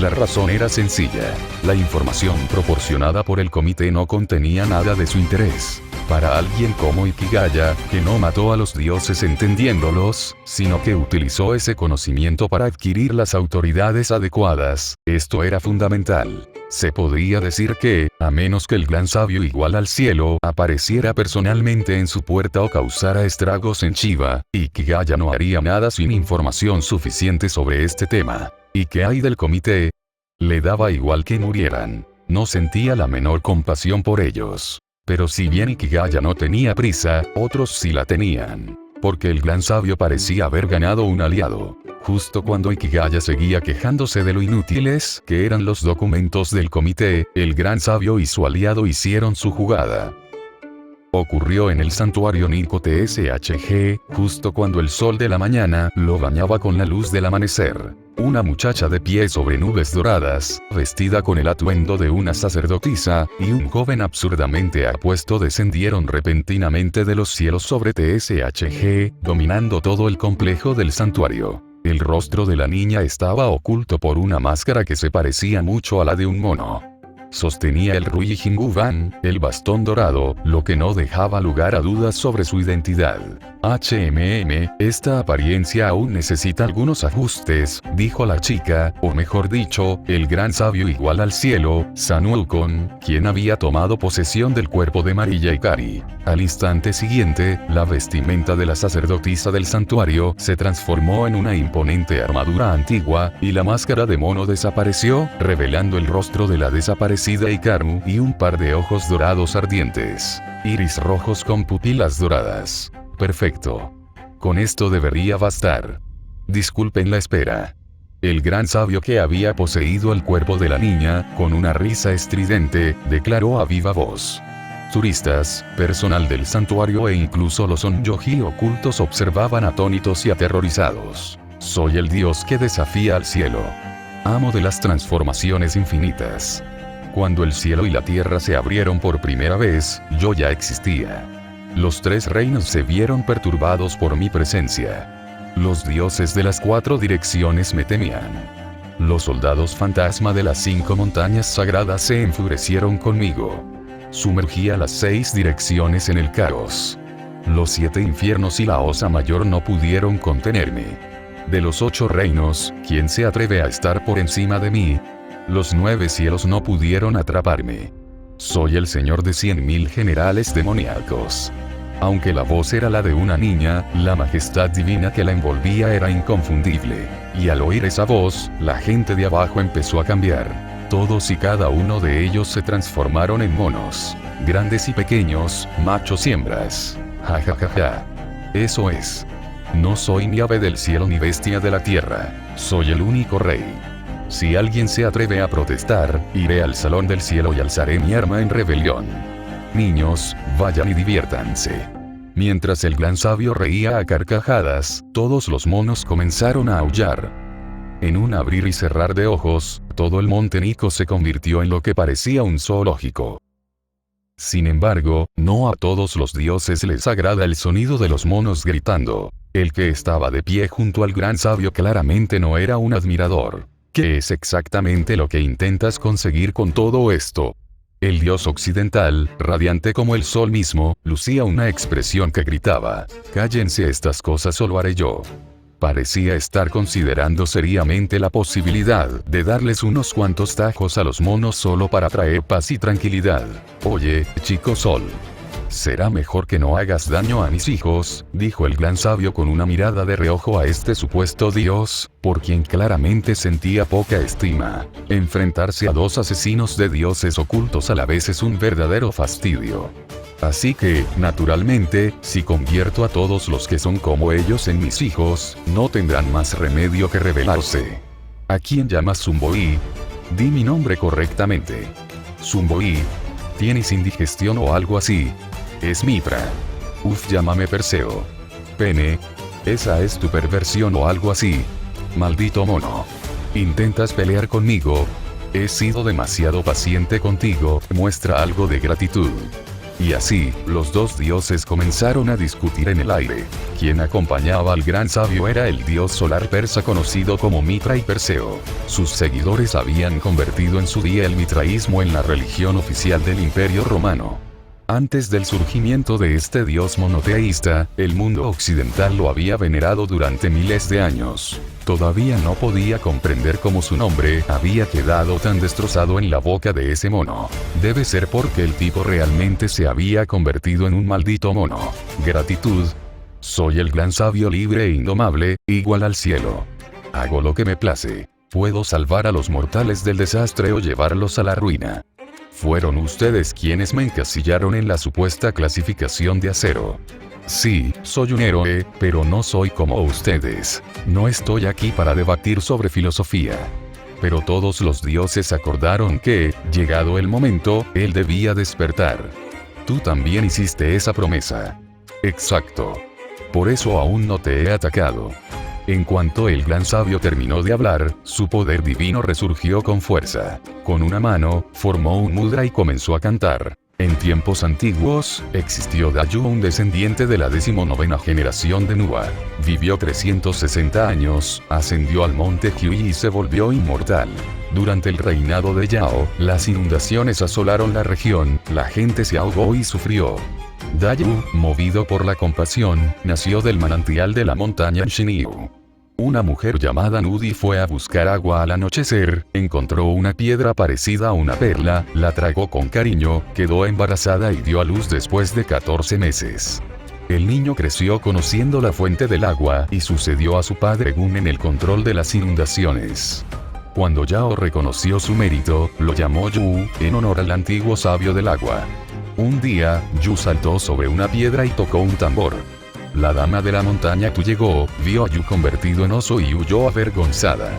La razón era sencilla. La información proporcionada por el comité no contenía nada de su interés. Para alguien como Ikigaya, que no mató a los dioses entendiéndolos, sino que utilizó ese conocimiento para adquirir las autoridades adecuadas, esto era fundamental. Se podría decir que, a menos que el gran sabio igual al cielo apareciera personalmente en su puerta o causara estragos en Chiba, Ikigaya no haría nada sin información suficiente sobre este tema. ¿Y qué hay del comité? Le daba igual que murieran. No sentía la menor compasión por ellos. Pero si bien Ikigaya no tenía prisa, otros sí la tenían. Porque el gran sabio parecía haber ganado un aliado. Justo cuando Ikigaya seguía quejándose de lo inútiles que eran los documentos del comité, el gran sabio y su aliado hicieron su jugada. Ocurrió en el santuario Nikko TSHG, justo cuando el sol de la mañana lo bañaba con la luz del amanecer. Una muchacha de pie sobre nubes doradas, vestida con el atuendo de una sacerdotisa, y un joven absurdamente apuesto descendieron repentinamente de los cielos sobre TSHG, dominando todo el complejo del santuario. El rostro de la niña estaba oculto por una máscara que se parecía mucho a la de un mono. Sostenía el Rui Jinguban, el bastón dorado, lo que no dejaba lugar a dudas sobre su identidad. Esta apariencia aún necesita algunos ajustes, dijo la chica, o mejor dicho, el gran sabio igual al cielo, Sun Wukong, quien había tomado posesión del cuerpo de Mariya Ikari. Al instante siguiente, la vestimenta de la sacerdotisa del santuario se transformó en una imponente armadura antigua, y la máscara de mono desapareció, revelando el rostro de la desaparecida Ikaru y un par de ojos dorados ardientes. Iris rojos con pupilas doradas. Perfecto. Con esto debería bastar. Disculpen la espera. El gran sabio que había poseído el cuerpo de la niña, con una risa estridente, declaró a viva voz. Turistas, personal del santuario e incluso los onyoji ocultos observaban atónitos y aterrorizados. Soy el dios que desafía al cielo. Amo de las transformaciones infinitas. Cuando el cielo y la tierra se abrieron por primera vez, yo ya existía. Los tres reinos se vieron perturbados por mi presencia. Los dioses de las 4 direcciones me temían. Los soldados fantasma de las 5 montañas sagradas se enfurecieron conmigo. Sumergí a las 6 direcciones en el caos. Los 7 infiernos y la Osa Mayor no pudieron contenerme. De los 8 reinos, ¿quién se atreve a estar por encima de mí? Los 9 cielos no pudieron atraparme. Soy el señor de 100.000 generales demoníacos. Aunque la voz era la de una niña, la majestad divina que la envolvía era inconfundible. Y al oír esa voz, la gente de abajo empezó a cambiar. Todos y cada uno de ellos se transformaron en monos. Grandes y pequeños, machos y hembras. Ja ja ja ja. Eso es. No soy ni ave del cielo ni bestia de la tierra. Soy el único rey. Si alguien se atreve a protestar, iré al salón del cielo y alzaré mi arma en rebelión. Niños, vayan y diviértanse. Mientras el gran sabio reía a carcajadas, todos los monos comenzaron a aullar. En un abrir y cerrar de ojos, todo el monte Nikko se convirtió en lo que parecía un zoológico. Sin embargo, no a todos los dioses les agrada el sonido de los monos gritando. El que estaba de pie junto al gran sabio claramente no era un admirador. ¿Qué es exactamente lo que intentas conseguir con todo esto? El dios occidental, radiante como el sol mismo, lucía una expresión que gritaba: «Cállense estas cosas o lo haré yo». Parecía estar considerando seriamente la posibilidad de darles unos cuantos tajos a los monos solo para traer paz y tranquilidad. «Oye, chico sol. Será mejor que no hagas daño a mis hijos», dijo el gran sabio con una mirada de reojo a este supuesto dios, por quien claramente sentía poca estima. Enfrentarse a 2 asesinos de dioses ocultos a la vez es un verdadero fastidio. Así que, naturalmente, si convierto a todos los que son como ellos en mis hijos, no tendrán más remedio que rebelarse. ¿A quién llamas Zumboí? Di mi nombre correctamente. Zumboí. ¿Tienes indigestión o algo así? Es Mipra. Uf, llámame Perseo. Pene. Esa es tu perversión o algo así. Maldito mono. ¿Intentas pelear conmigo? He sido demasiado paciente contigo, muestra algo de gratitud. Y así, los dos dioses comenzaron a discutir en el aire. Quien acompañaba al gran sabio era el dios solar persa conocido como Mitra y Perseo. Sus seguidores habían convertido en su día el mitraísmo en la religión oficial del Imperio Romano. Antes del surgimiento de este dios monoteísta, el mundo occidental lo había venerado durante miles de años. Todavía no podía comprender cómo su nombre había quedado tan destrozado en la boca de ese mono. Debe ser porque el tipo realmente se había convertido en un maldito mono. Gratitud. Soy el gran sabio libre e indomable, igual al cielo. Hago lo que me place. Puedo salvar a los mortales del desastre o llevarlos a la ruina. Fueron ustedes quienes me encasillaron en la supuesta clasificación de acero. Sí, soy un héroe, pero no soy como ustedes. No estoy aquí para debatir sobre filosofía. Pero todos los dioses acordaron que, llegado el momento, él debía despertar. Tú también hiciste esa promesa. Exacto. Por eso aún no te he atacado. En cuanto el gran sabio terminó de hablar, su poder divino resurgió con fuerza. Con una mano, formó un mudra y comenzó a cantar. En tiempos antiguos, existió Dayu, un descendiente de la 19ª generación de Nua. Vivió 360 años, ascendió al monte Kyui y se volvió inmortal. Durante el reinado de Yao, las inundaciones asolaron la región, la gente se ahogó y sufrió. Dayu, movido por la compasión, nació del manantial de la montaña Shinryu. Una mujer llamada Nudi fue a buscar agua al anochecer, encontró una piedra parecida a una perla, la tragó con cariño, quedó embarazada y dio a luz después de 14 meses. El niño creció conociendo la fuente del agua y sucedió a su padre Gun en el control de las inundaciones. Cuando Yao reconoció su mérito, lo llamó Yu, en honor al antiguo sabio del agua. Un día, Yu saltó sobre una piedra y tocó un tambor. La dama de la montaña Tu llegó, vio a Yu convertido en oso y huyó avergonzada.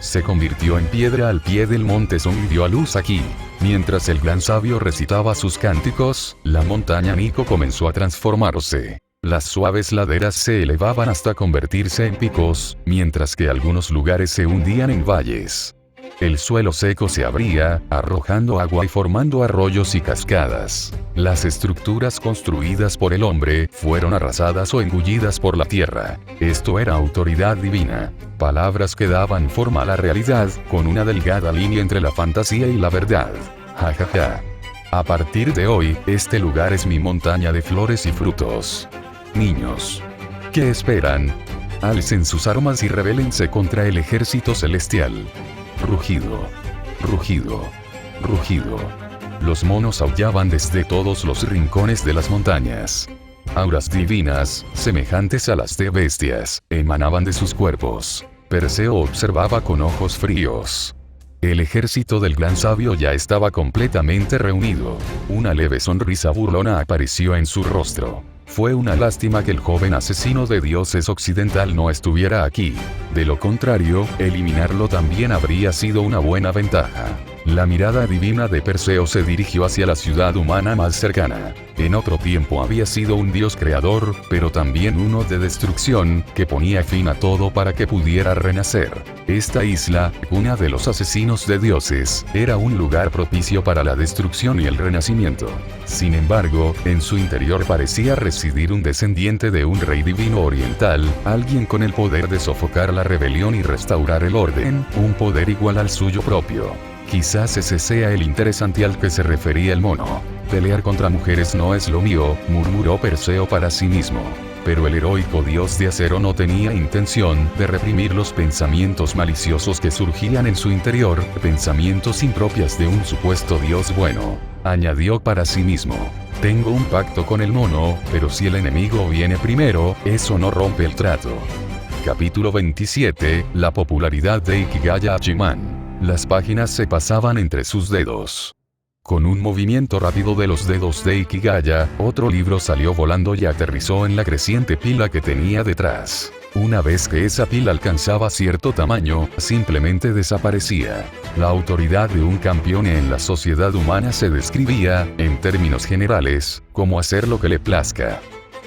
Se convirtió en piedra al pie del monte Song y dio a luz aquí. Mientras el gran sabio recitaba sus cánticos, la montaña Nikko comenzó a transformarse. Las suaves laderas se elevaban hasta convertirse en picos, mientras que algunos lugares se hundían en valles. El suelo seco se abría, arrojando agua y formando arroyos y cascadas. Las estructuras construidas por el hombre fueron arrasadas o engullidas por la tierra. Esto era autoridad divina. Palabras que daban forma a la realidad, con una delgada línea entre la fantasía y la verdad. Ja ja ja. A partir de hoy, este lugar es mi montaña de flores y frutos. Niños. ¿Qué esperan? Alcen sus armas y rebélense contra el ejército celestial. Rugido. Rugido. Rugido. Los monos aullaban desde todos los rincones de las montañas. Auras divinas, semejantes a las de bestias, emanaban de sus cuerpos. Perseo observaba con ojos fríos. El ejército del gran sabio ya estaba completamente reunido. Una leve sonrisa burlona apareció en su rostro. Fue una lástima que el joven asesino de dioses occidental no estuviera aquí. De lo contrario, eliminarlo también habría sido una buena ventaja. La mirada divina de Perseo se dirigió hacia la ciudad humana más cercana. En otro tiempo había sido un dios creador, pero también uno de destrucción, que ponía fin a todo para que pudiera renacer. Esta isla, cuna de los asesinos de dioses, era un lugar propicio para la destrucción y el renacimiento. Sin embargo, en su interior parecía residir un descendiente de un rey divino oriental, alguien con el poder de sofocar la rebelión y restaurar el orden, un poder igual al suyo propio. Quizás ese sea el interesante al que se refería el mono. Pelear contra mujeres no es lo mío, murmuró Perseo para sí mismo. Pero el heroico dios de acero no tenía intención de reprimir los pensamientos maliciosos que surgían en su interior, pensamientos impropias de un supuesto dios bueno. Añadió para sí mismo. Tengo un pacto con el mono, pero si el enemigo viene primero, eso no rompe el trato. Capítulo 27, la popularidad de Ikigaya Hachiman. Las páginas se pasaban entre sus dedos. Con un movimiento rápido de los dedos de Ikigaya, otro libro salió volando y aterrizó en la creciente pila que tenía detrás. Una vez que esa pila alcanzaba cierto tamaño, simplemente desaparecía. La autoridad de un campeón en la sociedad humana se describía, en términos generales, como hacer lo que le plazca.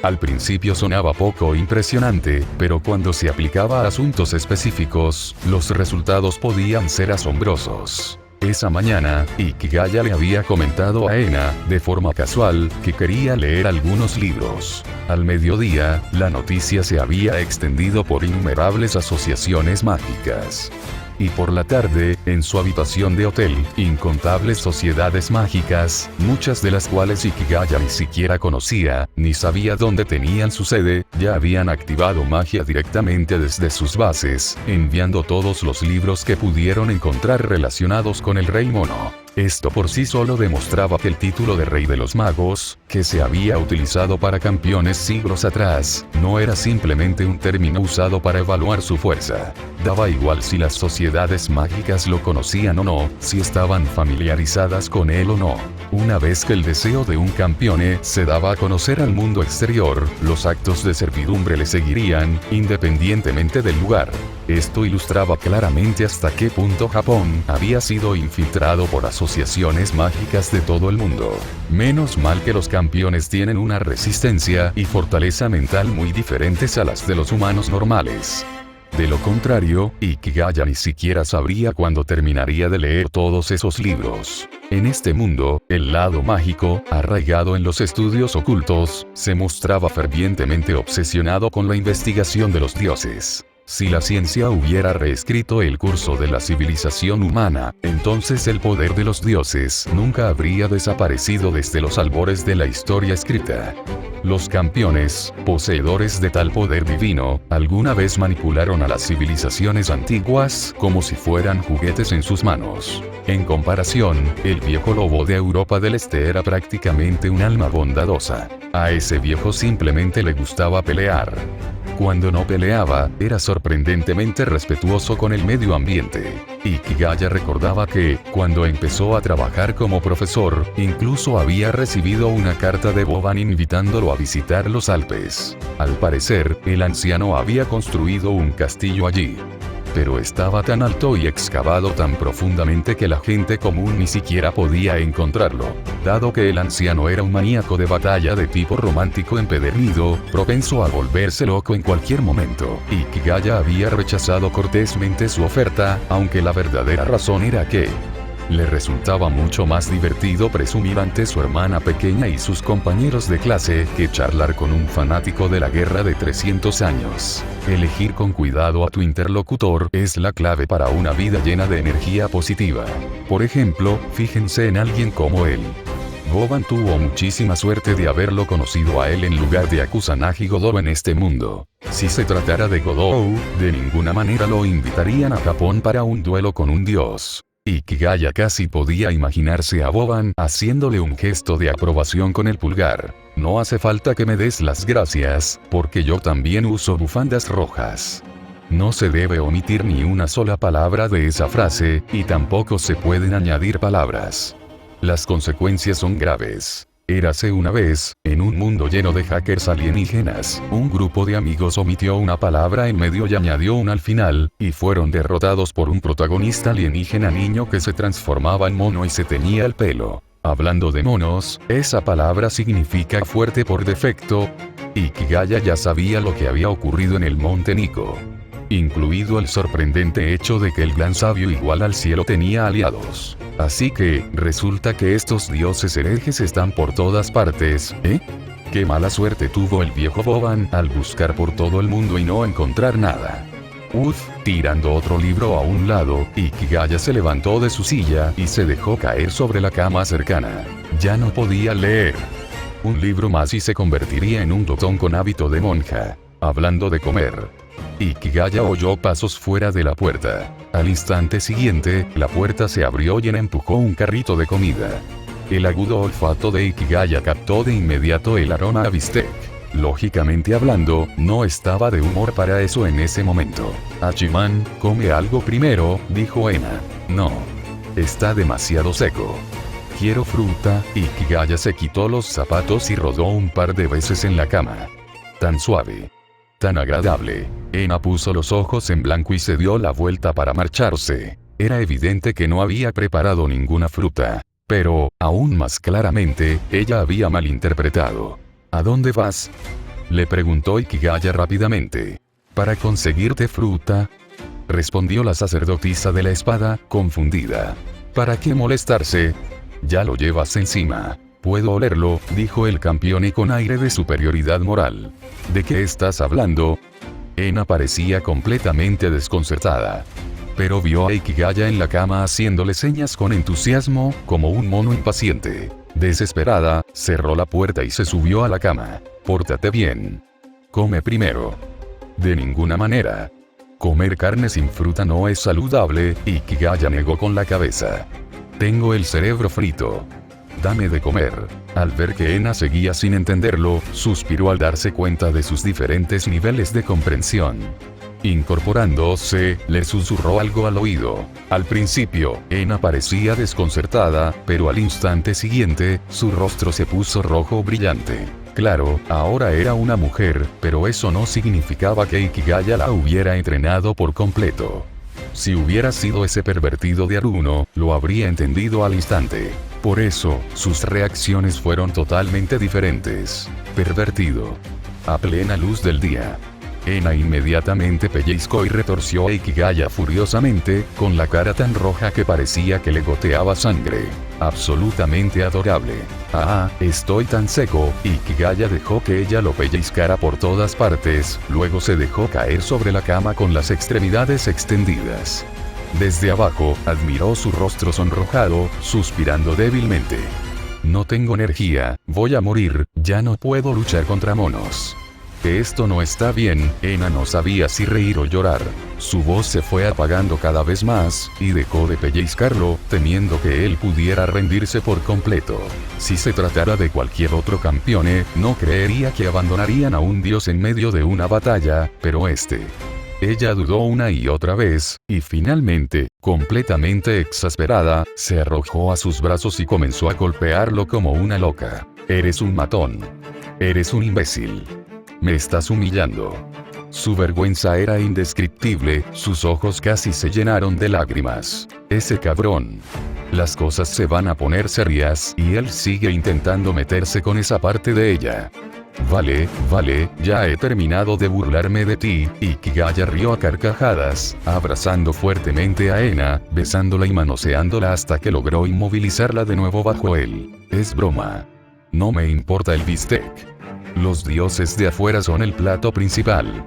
Al principio sonaba poco impresionante, pero cuando se aplicaba a asuntos específicos, los resultados podían ser asombrosos. Esa mañana, Ikigaya le había comentado a Ena, de forma casual, que quería leer algunos libros. Al mediodía, la noticia se había extendido por innumerables asociaciones mágicas. Y por la tarde, en su habitación de hotel, incontables sociedades mágicas, muchas de las cuales Ikigaya ni siquiera conocía, ni sabía dónde tenían su sede, ya habían activado magia directamente desde sus bases, enviando todos los libros que pudieron encontrar relacionados con el Rey Mono. Esto por sí solo demostraba que el título de Rey de los Magos, que se había utilizado para campeones siglos atrás, no era simplemente un término usado para evaluar su fuerza. Daba igual si las sociedades mágicas lo conocían o no, si estaban familiarizadas con él o no. Una vez que el deseo de un campeone se daba a conocer al mundo exterior, los actos de servidumbre le seguirían, independientemente del lugar. Esto ilustraba claramente hasta qué punto Japón había sido infiltrado por asociaciones mágicas de todo el mundo. Menos mal que los campeones tienen una resistencia y fortaleza mental muy diferentes a las de los humanos normales. De lo contrario, Ikigaya ni siquiera sabría cuándo terminaría de leer todos esos libros. En este mundo, el lado mágico, arraigado en los estudios ocultos, se mostraba fervientemente obsesionado con la investigación de los dioses. Si la ciencia hubiera reescrito el curso de la civilización humana, entonces el poder de los dioses nunca habría desaparecido desde los albores de la historia escrita. Los campeones, poseedores de tal poder divino, alguna vez manipularon a las civilizaciones antiguas como si fueran juguetes en sus manos. En comparación, el viejo lobo de Europa del Este era prácticamente un alma bondadosa. A ese viejo simplemente le gustaba pelear. Cuando no peleaba, era sorprendentemente respetuoso con el medio ambiente. Ikigaya recordaba que, cuando empezó a trabajar como profesor, incluso había recibido una carta de Boban invitándolo a visitar los Alpes. Al parecer, el anciano había construido un castillo allí. Pero estaba tan alto y excavado tan profundamente que la gente común ni siquiera podía encontrarlo. Dado que el anciano era un maníaco de batalla de tipo romántico empedernido, propenso a volverse loco en cualquier momento, Ikigaya había rechazado cortésmente su oferta, aunque la verdadera razón era que le resultaba mucho más divertido presumir ante su hermana pequeña y sus compañeros de clase que charlar con un fanático de la guerra de 300 años. Elegir con cuidado a tu interlocutor es la clave para una vida llena de energía positiva. Por ejemplo, fíjense en alguien como él. Boban tuvo muchísima suerte de haberlo conocido a él en lugar de a Kusanagi Godou en este mundo. Si se tratara de Godou, de ninguna manera lo invitarían a Japón para un duelo con un dios. Ikigaya casi podía imaginarse a Boban haciéndole un gesto de aprobación con el pulgar. No hace falta que me des las gracias, porque yo también uso bufandas rojas. No se debe omitir ni una sola palabra de esa frase, y tampoco se pueden añadir palabras. Las consecuencias son graves. Érase una vez, en un mundo lleno de hackers alienígenas, un grupo de amigos omitió una palabra en medio y añadió una al final, y fueron derrotados por un protagonista alienígena niño que se transformaba en mono y se teñía el pelo. Hablando de monos, esa palabra significa fuerte por defecto. Ikigaya ya sabía lo que había ocurrido en el Monte Nico. Incluido el sorprendente hecho de que el gran sabio igual al cielo tenía aliados. Así que, resulta que estos dioses herejes están por todas partes, ¿eh? Qué mala suerte tuvo el viejo Boban al buscar por todo el mundo y no encontrar nada. Tirando otro libro a un lado, Ikigaya se levantó de su silla y se dejó caer sobre la cama cercana. Ya no podía leer. Un libro más y se convertiría en un glotón con hábito de monja. Hablando de comer. Ikigaya oyó pasos fuera de la puerta. Al instante siguiente, la puerta se abrió y él empujó un carrito de comida. El agudo olfato de Ikigaya captó de inmediato el aroma a bistec. Lógicamente hablando, no estaba de humor para eso en ese momento. Hachiman, come algo primero, dijo Ena. No. Está demasiado seco. Quiero fruta. Ikigaya se quitó los zapatos y rodó un par de veces en la cama. Tan suave. Tan agradable. Ena puso los ojos en blanco y se dio la vuelta para marcharse. Era evidente que no había preparado ninguna fruta. Pero, aún más claramente, ella había malinterpretado. ¿A dónde vas?, le preguntó Ikigaya rápidamente. Para conseguirte fruta, respondió la sacerdotisa de la espada, confundida. ¿Para qué molestarse? Ya lo llevas encima. Puedo olerlo, dijo el campeón con aire de superioridad moral. ¿De qué estás hablando? Ena parecía completamente desconcertada. Pero vio a Ikigaya en la cama haciéndole señas con entusiasmo, como un mono impaciente. Desesperada, cerró la puerta y se subió a la cama. Pórtate bien. Come primero. De ninguna manera. Comer carne sin fruta no es saludable, Ikigaya negó con la cabeza. Tengo el cerebro frito. Dame de comer. Al ver que Ena seguía sin entenderlo, suspiró al darse cuenta de sus diferentes niveles de comprensión. Incorporándose, le susurró algo al oído. Al principio, Ena parecía desconcertada, pero al instante siguiente, su rostro se puso rojo brillante. Claro, ahora era una mujer, pero eso no significaba que Ikigaya la hubiera entrenado por completo. Si hubiera sido ese pervertido de Aruno, lo habría entendido al instante. Por eso, sus reacciones fueron totalmente diferentes. Pervertido. A plena luz del día. Ena inmediatamente pellizcó y retorció a Ikigaya furiosamente, con la cara tan roja que parecía que le goteaba sangre. Absolutamente adorable. Ah, estoy tan seco. Ikigaya dejó que ella lo pellizcara por todas partes, luego se dejó caer sobre la cama con las extremidades extendidas. Desde abajo, admiró su rostro sonrojado, suspirando débilmente. No tengo energía, voy a morir, ya no puedo luchar contra monos. Que esto no está bien, Ena no sabía si reír o llorar. Su voz se fue apagando cada vez más, y dejó de pellizcarlo, temiendo que él pudiera rendirse por completo. Si se tratara de cualquier otro campeón, no creería que abandonarían a un dios en medio de una batalla, pero Ella dudó una y otra vez, y finalmente, completamente exasperada, se arrojó a sus brazos y comenzó a golpearlo como una loca. Eres un matón. Eres un imbécil. Me estás humillando. Su vergüenza era indescriptible, sus ojos casi se llenaron de lágrimas. Ese cabrón. Las cosas se van a poner serias, y él sigue intentando meterse con esa parte de ella. Vale, ya he terminado de burlarme de ti, Ikigaya rió a carcajadas, abrazando fuertemente a Ena, besándola y manoseándola hasta que logró inmovilizarla de nuevo bajo él. Es broma. No me importa el bistec. Los dioses de afuera son el plato principal.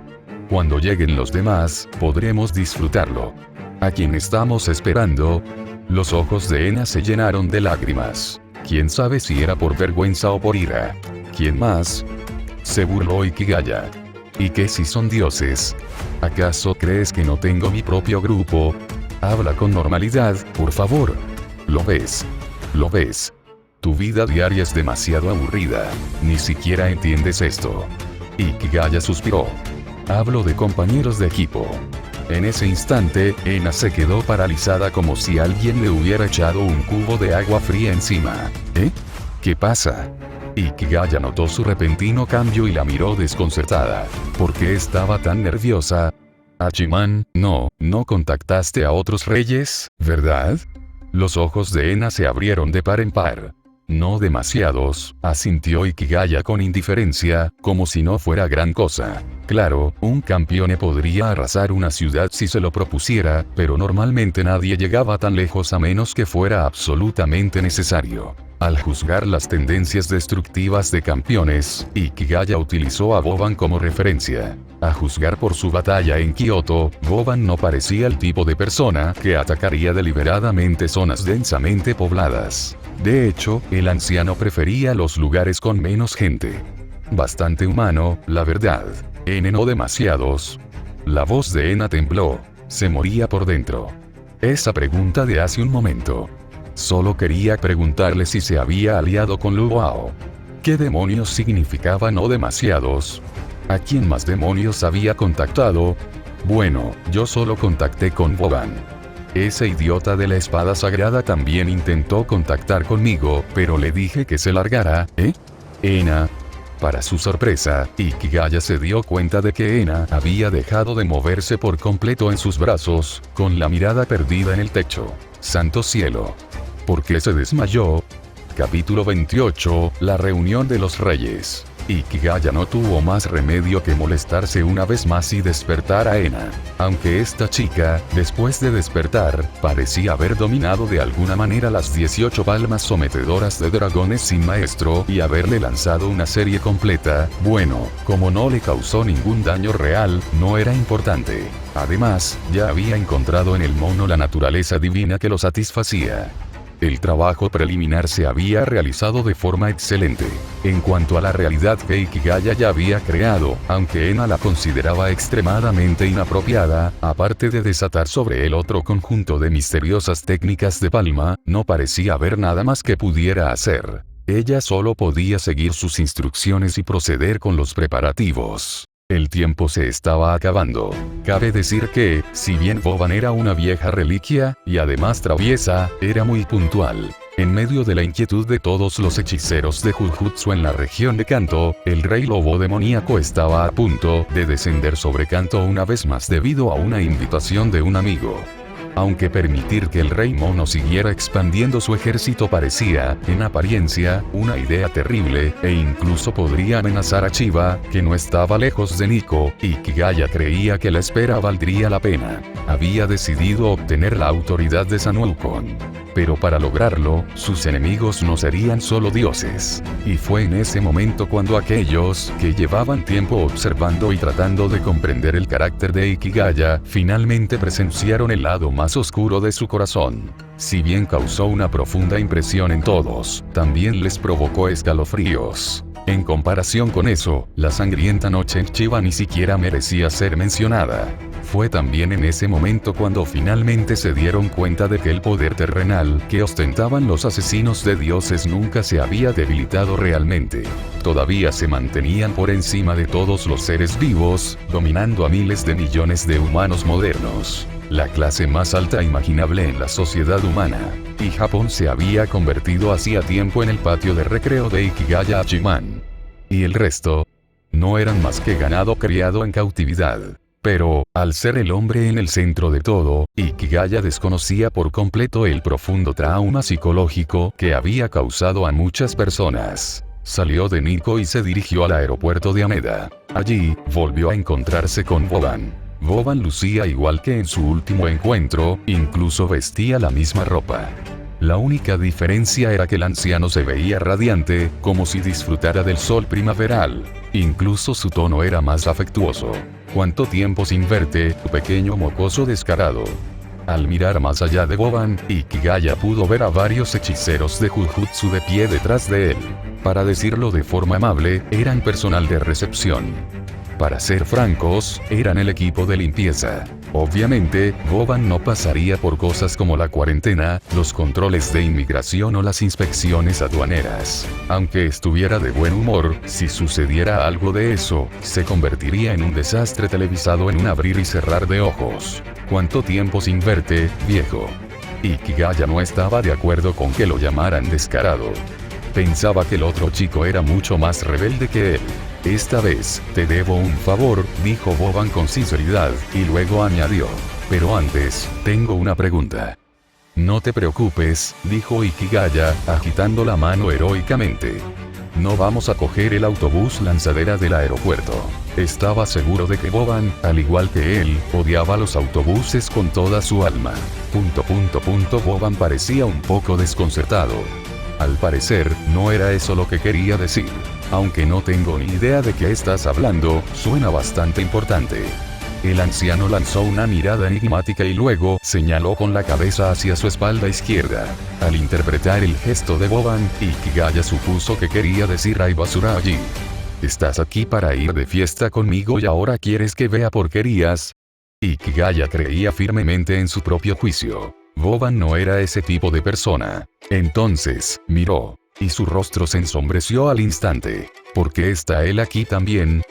Cuando lleguen los demás, podremos disfrutarlo. ¿A quién estamos esperando? Los ojos de Ena se llenaron de lágrimas. ¿Quién sabe si era por vergüenza o por ira? ¿Quién más? Se burló Ikigaya. ¿Y qué si son dioses? ¿Acaso crees que no tengo mi propio grupo? Habla con normalidad, por favor. ¿Lo ves? ¿Lo ves? Tu vida diaria es demasiado aburrida. Ni siquiera entiendes esto. Ikigaya suspiró. Hablo de compañeros de equipo. En ese instante, Ena se quedó paralizada como si alguien le hubiera echado un cubo de agua fría encima. ¿Qué pasa? Ikigaya notó su repentino cambio y la miró desconcertada. ¿Por qué estaba tan nerviosa? Hachiman, no contactaste a otros reyes, ¿verdad? Los ojos de Ena se abrieron de par en par. No demasiados, asintió Ikigaya con indiferencia, como si no fuera gran cosa. Claro, un campeón podría arrasar una ciudad si se lo propusiera, pero normalmente nadie llegaba tan lejos a menos que fuera absolutamente necesario. Al juzgar las tendencias destructivas de campeones, Ikigaya utilizó a Boban como referencia. A juzgar por su batalla en Kioto, Boban no parecía el tipo de persona que atacaría deliberadamente zonas densamente pobladas. De hecho, el anciano prefería los lugares con menos gente. Bastante humano, la verdad. No demasiados. La voz de Ena tembló. Se moría por dentro. Esa pregunta de hace un momento. Solo quería preguntarle si se había aliado con Luao. ¿Qué demonios significaba no demasiados? ¿A quién más demonios había contactado? Bueno, yo solo contacté con Boban. Ese idiota de la espada sagrada también intentó contactar conmigo, pero le dije que se largara, Ena. Para su sorpresa, Ikigaya se dio cuenta de que Ena había dejado de moverse por completo en sus brazos, con la mirada perdida en el techo. ¡Santo cielo! ¿Por qué se desmayó? Capítulo 28, la reunión de los reyes. y Kigaya no tuvo más remedio que molestarse una vez más y despertar a Ena. Aunque esta chica, después de despertar, parecía haber dominado de alguna manera las 18 palmas sometedoras de dragones sin maestro y haberle lanzado una serie completa, bueno, como no le causó ningún daño real, no era importante. Además, ya había encontrado en el mono la naturaleza divina que lo satisfacía. El trabajo preliminar se había realizado de forma excelente. En cuanto a la realidad que Ikigaya ya había creado, aunque Ena la consideraba extremadamente inapropiada, aparte de desatar sobre él otro conjunto de misteriosas técnicas de palma, no parecía haber nada más que pudiera hacer. Ella solo podía seguir sus instrucciones y proceder con los preparativos. El tiempo se estaba acabando. Cabe decir que, si bien Boban era una vieja reliquia, y además traviesa, era muy puntual. En medio de la inquietud de todos los hechiceros de Jujutsu en la región de Kanto, el rey lobo demoníaco estaba a punto de descender sobre Kanto una vez más debido a una invitación de un amigo. Aunque permitir que el rey mono siguiera expandiendo su ejército parecía, en apariencia, una idea terrible, e incluso podría amenazar a Chiba, que no estaba lejos de Nico, y Kigaya creía que la espera valdría la pena. Había decidido obtener la autoridad de Sanwukon. Pero para lograrlo, sus enemigos no serían solo dioses. Y fue en ese momento cuando aquellos, que llevaban tiempo observando y tratando de comprender el carácter de Ikigaya, finalmente presenciaron el lado más oscuro de su corazón. Si bien causó una profunda impresión en todos, también les provocó escalofríos. En comparación con eso, la sangrienta noche en Chiba ni siquiera merecía ser mencionada. Fue también en ese momento cuando finalmente se dieron cuenta de que el poder terrenal que ostentaban los asesinos de dioses nunca se había debilitado realmente. Todavía se mantenían por encima de todos los seres vivos, dominando a miles de millones de humanos modernos. La clase más alta imaginable en la sociedad humana. Y Japón se había convertido hacía tiempo en el patio de recreo de Ikigaya Hachiman. Y el resto no eran más que ganado criado en cautividad. Pero, al ser el hombre en el centro de todo, Ikigaya desconocía por completo el profundo trauma psicológico que había causado a muchas personas. Salió de Nikko y se dirigió al aeropuerto de Haneda. Allí, volvió a encontrarse con Boban. Boban lucía igual que en su último encuentro, incluso vestía la misma ropa. La única diferencia era que el anciano se veía radiante, como si disfrutara del sol primaveral. Incluso su tono era más afectuoso. ¿Cuánto tiempo sin verte, tu pequeño mocoso descarado? Al mirar más allá de Boban, Ikigaya pudo ver a varios hechiceros de Jujutsu de pie detrás de él. Para decirlo de forma amable, eran personal de recepción. Para ser francos, eran el equipo de limpieza. Obviamente, Boban no pasaría por cosas como la cuarentena, los controles de inmigración o las inspecciones aduaneras. Aunque estuviera de buen humor, si sucediera algo de eso, se convertiría en un desastre televisado en un abrir y cerrar de ojos. ¿Cuánto tiempo sin verte, viejo? Ikigaya no estaba de acuerdo con que lo llamaran descarado. Pensaba que el otro chico era mucho más rebelde que él. Esta vez, te debo un favor, dijo Boban con sinceridad, y luego añadió. Pero antes, tengo una pregunta. No te preocupes, dijo Ikigaya, agitando la mano heroicamente. No vamos a coger el autobús lanzadera del aeropuerto. Estaba seguro de que Boban, al igual que él, odiaba los autobuses con toda su alma. Boban parecía un poco desconcertado. Al parecer, no era eso lo que quería decir. Aunque no tengo ni idea de qué estás hablando, suena bastante importante. El anciano lanzó una mirada enigmática y luego señaló con la cabeza hacia su espalda izquierda. Al interpretar el gesto de Boban, Ikigaya supuso que quería decir hay basura allí. ¿Estás aquí para ir de fiesta conmigo y ahora quieres que vea porquerías? Ikigaya creía firmemente en su propio juicio. Boban no era ese tipo de persona. Entonces, miró. Y su rostro se ensombreció al instante. ¿Por qué está él aquí también?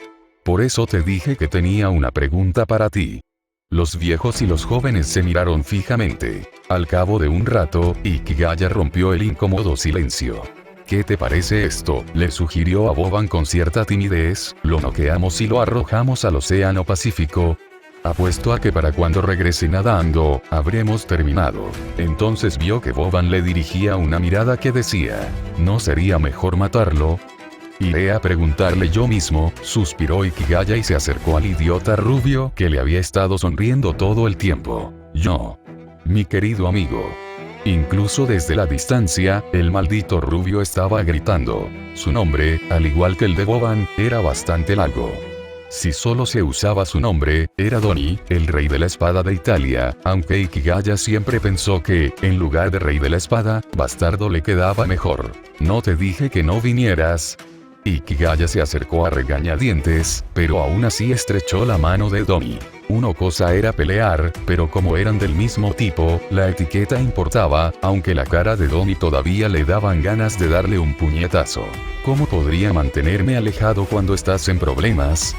Por eso te dije que tenía una pregunta para ti. Los viejos y los jóvenes se miraron fijamente. Al cabo de un rato, Ikigaya rompió el incómodo silencio. ¿Qué te parece esto?, le sugirió a Boban con cierta timidez. ¿Lo noqueamos y lo arrojamos al océano Pacífico? Apuesto a que para cuando regrese nadando, habremos terminado. Entonces vio que Boban le dirigía una mirada que decía, ¿no sería mejor matarlo? Iré a preguntarle yo mismo, suspiró Ikigaya y se acercó al idiota rubio que le había estado sonriendo todo el tiempo. Yo. Mi querido amigo. Incluso desde la distancia, el maldito rubio estaba gritando. Su nombre, al igual que el de Boban, era bastante largo. Si solo se usaba su nombre, era Doni, el rey de la espada de Italia, aunque Ikigaya siempre pensó que, en lugar de rey de la espada, bastardo le quedaba mejor. ¿No te dije que no vinieras? Ikigaya se acercó a regañadientes, pero aún así estrechó la mano de Doni. Una cosa era pelear, pero como eran del mismo tipo, la etiqueta importaba, aunque la cara de Doni todavía le daban ganas de darle un puñetazo. ¿Cómo podría mantenerme alejado cuando estás en problemas?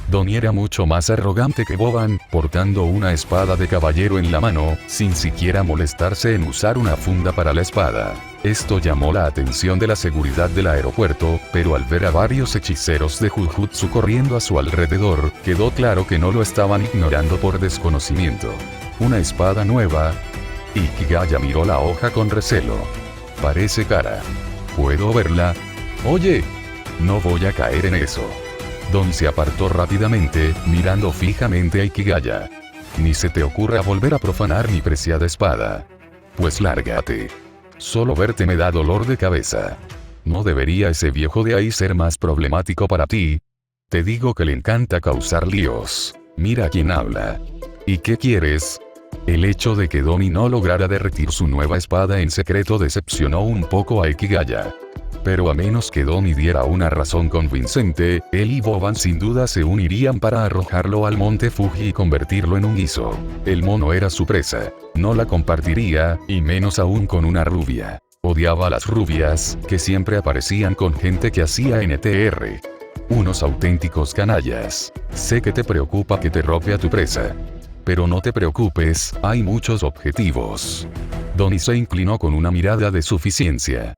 Doni era mucho más arrogante que Boban, portando una espada de caballero en la mano, sin siquiera molestarse en usar una funda para la espada. Esto llamó la atención de la seguridad del aeropuerto, pero al ver a varios hechiceros de Jujutsu corriendo a su alrededor, quedó claro que no lo estaban ignorando por desconocimiento. ¿Una espada nueva? Ikigaya miró la hoja con recelo. Parece cara. ¿Puedo verla? Oye, no voy a caer en eso. Don se apartó rápidamente, mirando fijamente a Ikigaya. Ni se te ocurra volver a profanar mi preciada espada. Pues lárgate. Solo verte me da dolor de cabeza. ¿No debería ese viejo de ahí ser más problemático para ti? Te digo que le encanta causar líos. Mira quién habla. ¿Y qué quieres? El hecho de que Doni no lograra derretir su nueva espada en secreto decepcionó un poco a Ikigaya. Pero a menos que Doni diera una razón convincente, él y Boban sin duda se unirían para arrojarlo al monte Fuji y convertirlo en un guiso. El mono era su presa. No la compartiría, y menos aún con una rubia. Odiaba a las rubias, que siempre aparecían con gente que hacía NTR. Unos auténticos canallas. Sé que te preocupa que te robe a tu presa. Pero no te preocupes, hay muchos objetivos. Doni se inclinó con una mirada de suficiencia.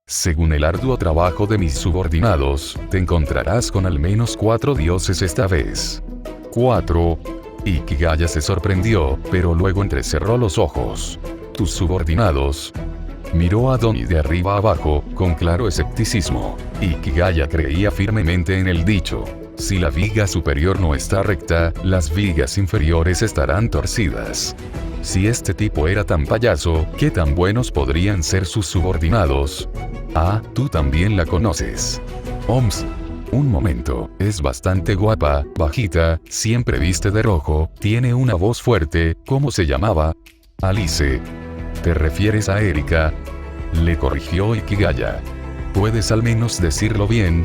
Según el arduo trabajo de mis subordinados, te encontrarás con al menos 4 dioses esta vez. 4. Ikigaya se sorprendió, pero luego entrecerró los ojos. ¿Tus subordinados? Miró a Doni de arriba abajo, con claro escepticismo. Ikigaya creía firmemente en el dicho. Si la viga superior no está recta, las vigas inferiores estarán torcidas. Si este tipo era tan payaso, ¿qué tan buenos podrían ser sus subordinados? Ah, tú también la conoces. Oms. Un momento, es bastante guapa, bajita, siempre viste de rojo, tiene una voz fuerte, ¿cómo se llamaba? Alice. ¿Te refieres a Erika? Le corrigió Ikigaya. ¿Puedes al menos decirlo bien?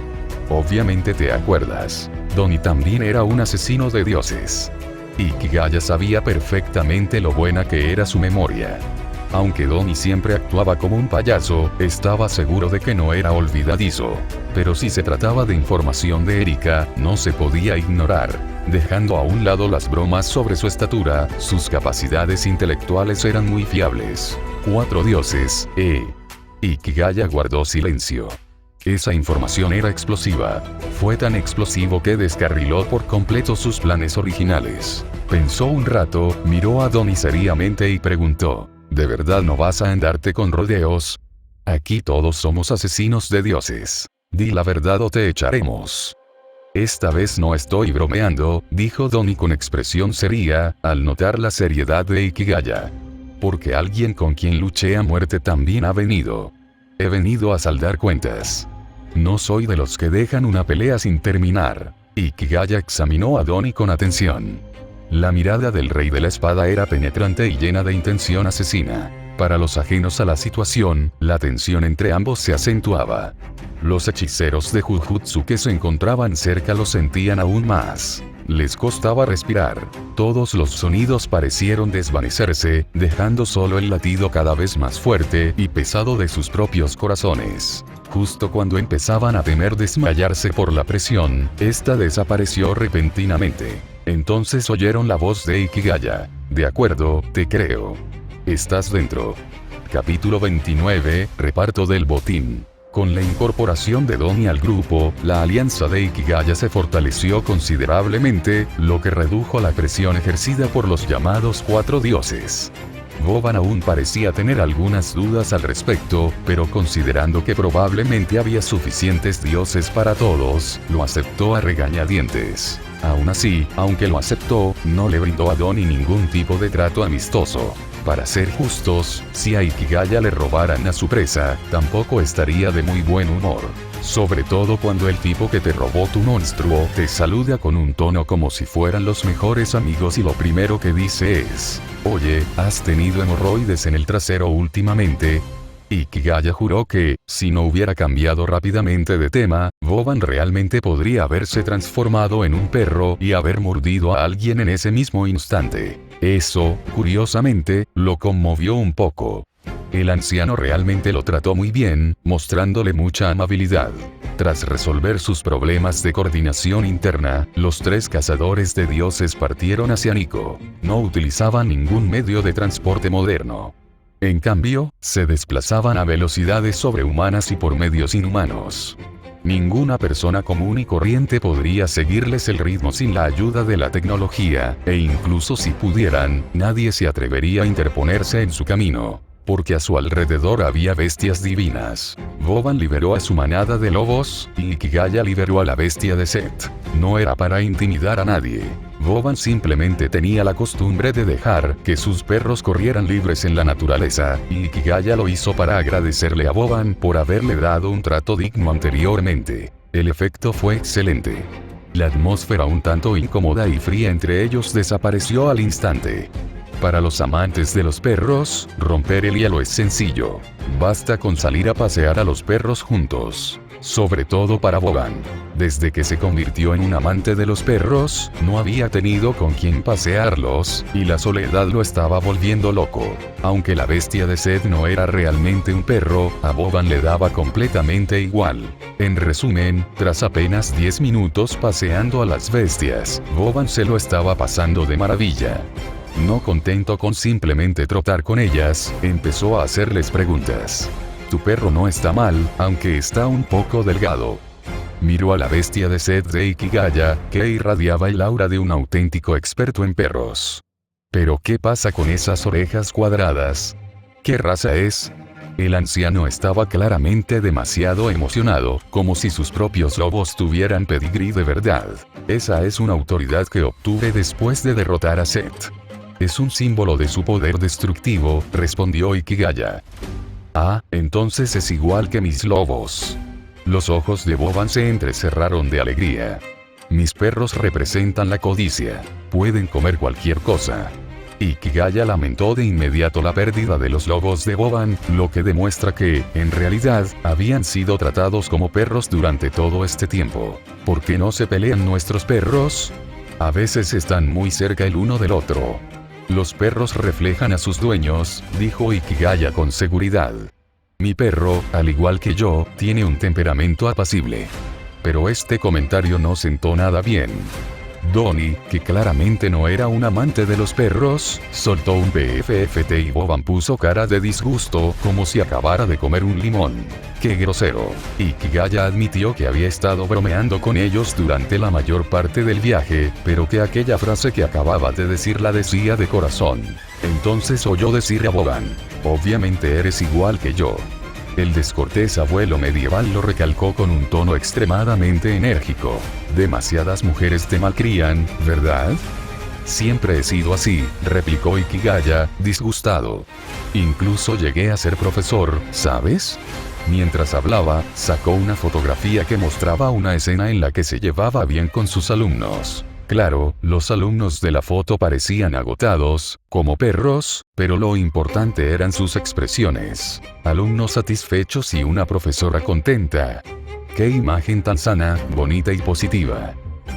Obviamente te acuerdas. Doni también era un asesino de dioses. Ikigaya sabía perfectamente lo buena que era su memoria. Aunque Doni siempre actuaba como un payaso, estaba seguro de que no era olvidadizo. Pero si se trataba de información de Erika, no se podía ignorar. Dejando a un lado las bromas sobre su estatura, sus capacidades intelectuales eran muy fiables. 4 dioses, Ikigaya guardó silencio. Esa información era explosiva. Fue tan explosivo que descarriló por completo sus planes originales. Pensó un rato, miró a Doni seriamente y preguntó, ¿de verdad no vas a andarte con rodeos? Aquí todos somos asesinos de dioses. Di la verdad o te echaremos. Esta vez no estoy bromeando, dijo Doni con expresión seria, al notar la seriedad de Ikigaya. Porque alguien con quien luché a muerte también ha venido. He venido a saldar cuentas. No soy de los que dejan una pelea sin terminar. Ikigaya examinó a Doni con atención. La mirada del rey de la espada era penetrante y llena de intención asesina. Para los ajenos a la situación, la tensión entre ambos se acentuaba. Los hechiceros de Jujutsu que se encontraban cerca lo sentían aún más. Les costaba respirar. Todos los sonidos parecieron desvanecerse, dejando solo el latido cada vez más fuerte y pesado de sus propios corazones. Justo cuando empezaban a temer desmayarse por la presión, esta desapareció repentinamente. Entonces oyeron la voz de Ikigaya. De acuerdo, te creo. Estás dentro. Capítulo 29, reparto del botín. Con la incorporación de Doni al grupo, la alianza de Ikigaya se fortaleció considerablemente, lo que redujo la presión ejercida por los llamados 4 dioses. Boban aún parecía tener algunas dudas al respecto, pero considerando que probablemente había suficientes dioses para todos, lo aceptó a regañadientes. Aún así, aunque lo aceptó, no le brindó a Donnie ningún tipo de trato amistoso. Para ser justos, si a Ikigaya le robaran a su presa, tampoco estaría de muy buen humor. Sobre todo cuando el tipo que te robó tu monstruo te saluda con un tono como si fueran los mejores amigos y lo primero que dice es: oye, ¿has tenido hemorroides en el trasero últimamente? Ikigaya juró que, si no hubiera cambiado rápidamente de tema, Boban realmente podría haberse transformado en un perro y haber mordido a alguien en ese mismo instante. Eso, curiosamente, lo conmovió un poco. El anciano realmente lo trató muy bien, mostrándole mucha amabilidad. Tras resolver sus problemas de coordinación interna, los tres cazadores de dioses partieron hacia Nico. No utilizaban ningún medio de transporte moderno. En cambio, se desplazaban a velocidades sobrehumanas y por medios inhumanos. Ninguna persona común y corriente podría seguirles el ritmo sin la ayuda de la tecnología, e incluso si pudieran, nadie se atrevería a interponerse en su camino, porque a su alrededor había bestias divinas. Boban liberó a su manada de lobos, y Ikigaya liberó a la bestia de Set. No era para intimidar a nadie. Boban simplemente tenía la costumbre de dejar que sus perros corrieran libres en la naturaleza, y Ikigaya lo hizo para agradecerle a Boban por haberle dado un trato digno anteriormente. El efecto fue excelente. La atmósfera un tanto incómoda y fría entre ellos desapareció al instante. Para los amantes de los perros, romper el hielo es sencillo. Basta con salir a pasear a los perros juntos. Sobre todo para Boban. Desde que se convirtió en un amante de los perros, no había tenido con quien pasearlos, y la soledad lo estaba volviendo loco. Aunque la bestia de Set no era realmente un perro, a Boban le daba completamente igual. En resumen, tras apenas 10 minutos paseando a las bestias, Boban se lo estaba pasando de maravilla. No contento con simplemente trotar con ellas, empezó a hacerles preguntas. Tu perro no está mal, aunque está un poco delgado. Miró a la bestia de Set de Ikigaya, que irradiaba el aura de un auténtico experto en perros. ¿Pero qué pasa con esas orejas cuadradas? ¿Qué raza es? El anciano estaba claramente demasiado emocionado, como si sus propios lobos tuvieran pedigrí de verdad. Esa es una autoridad que obtuve después de derrotar a Set. Es un símbolo de su poder destructivo, respondió Ikigaya. Ah, entonces es igual que mis lobos. Los ojos de Boban se entrecerraron de alegría. Mis perros representan la codicia. Pueden comer cualquier cosa. Ikigaya lamentó de inmediato la pérdida de los lobos de Boban, lo que demuestra que, en realidad, habían sido tratados como perros durante todo este tiempo. ¿Por qué no se pelean nuestros perros? A veces están muy cerca el uno del otro. Los perros reflejan a sus dueños, dijo Ikigaya con seguridad. Mi perro, al igual que yo, tiene un temperamento apacible. Pero este comentario no sentó nada bien. Donnie, que claramente no era un amante de los perros, soltó un PFFT y Boban puso cara de disgusto, como si acabara de comer un limón. ¡Qué grosero! Ikigaya admitió que había estado bromeando con ellos durante la mayor parte del viaje, pero que aquella frase que acababa de decir la decía de corazón. Entonces oyó decir a Boban: obviamente eres igual que yo. El descortés abuelo medieval lo recalcó con un tono extremadamente enérgico. Demasiadas mujeres te malcrían, ¿verdad? Siempre he sido así, replicó Ikigaya, disgustado. Incluso llegué a ser profesor, ¿sabes? Mientras hablaba, sacó una fotografía que mostraba una escena en la que se llevaba bien con sus alumnos. Claro, los alumnos de la foto parecían agotados, como perros, pero lo importante eran sus expresiones. Alumnos satisfechos y una profesora contenta. ¡Qué imagen tan sana, bonita y positiva!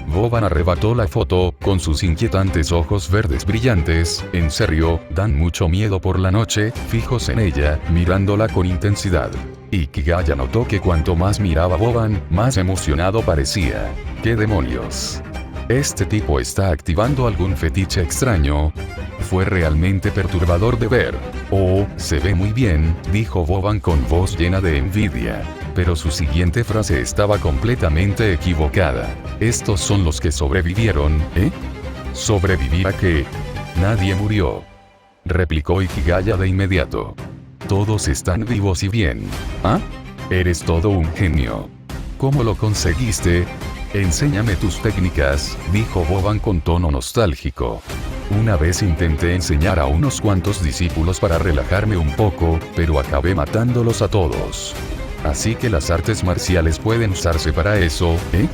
Boban arrebató la foto, con sus inquietantes ojos verdes brillantes, en serio, dan mucho miedo por la noche, fijos en ella, mirándola con intensidad. Ikigaya notó que cuanto más miraba a Boban, más emocionado parecía. ¡Qué demonios! Este tipo está activando algún fetiche extraño. Fue realmente perturbador de ver. Oh, se ve muy bien, dijo Boban con voz llena de envidia. Pero su siguiente frase estaba completamente equivocada. Estos son los que sobrevivieron, ¿eh? ¿Sobrevivir a qué? Nadie murió. replicó Ikigaya de inmediato. Todos están vivos y bien. ¿Ah? Eres todo un genio. ¿Cómo lo conseguiste? Enséñame tus técnicas, dijo Boban con tono nostálgico. Una vez intenté enseñar a unos cuantos discípulos para relajarme un poco, pero acabé matándolos a todos. Así que las artes marciales pueden usarse para eso, ¿eh?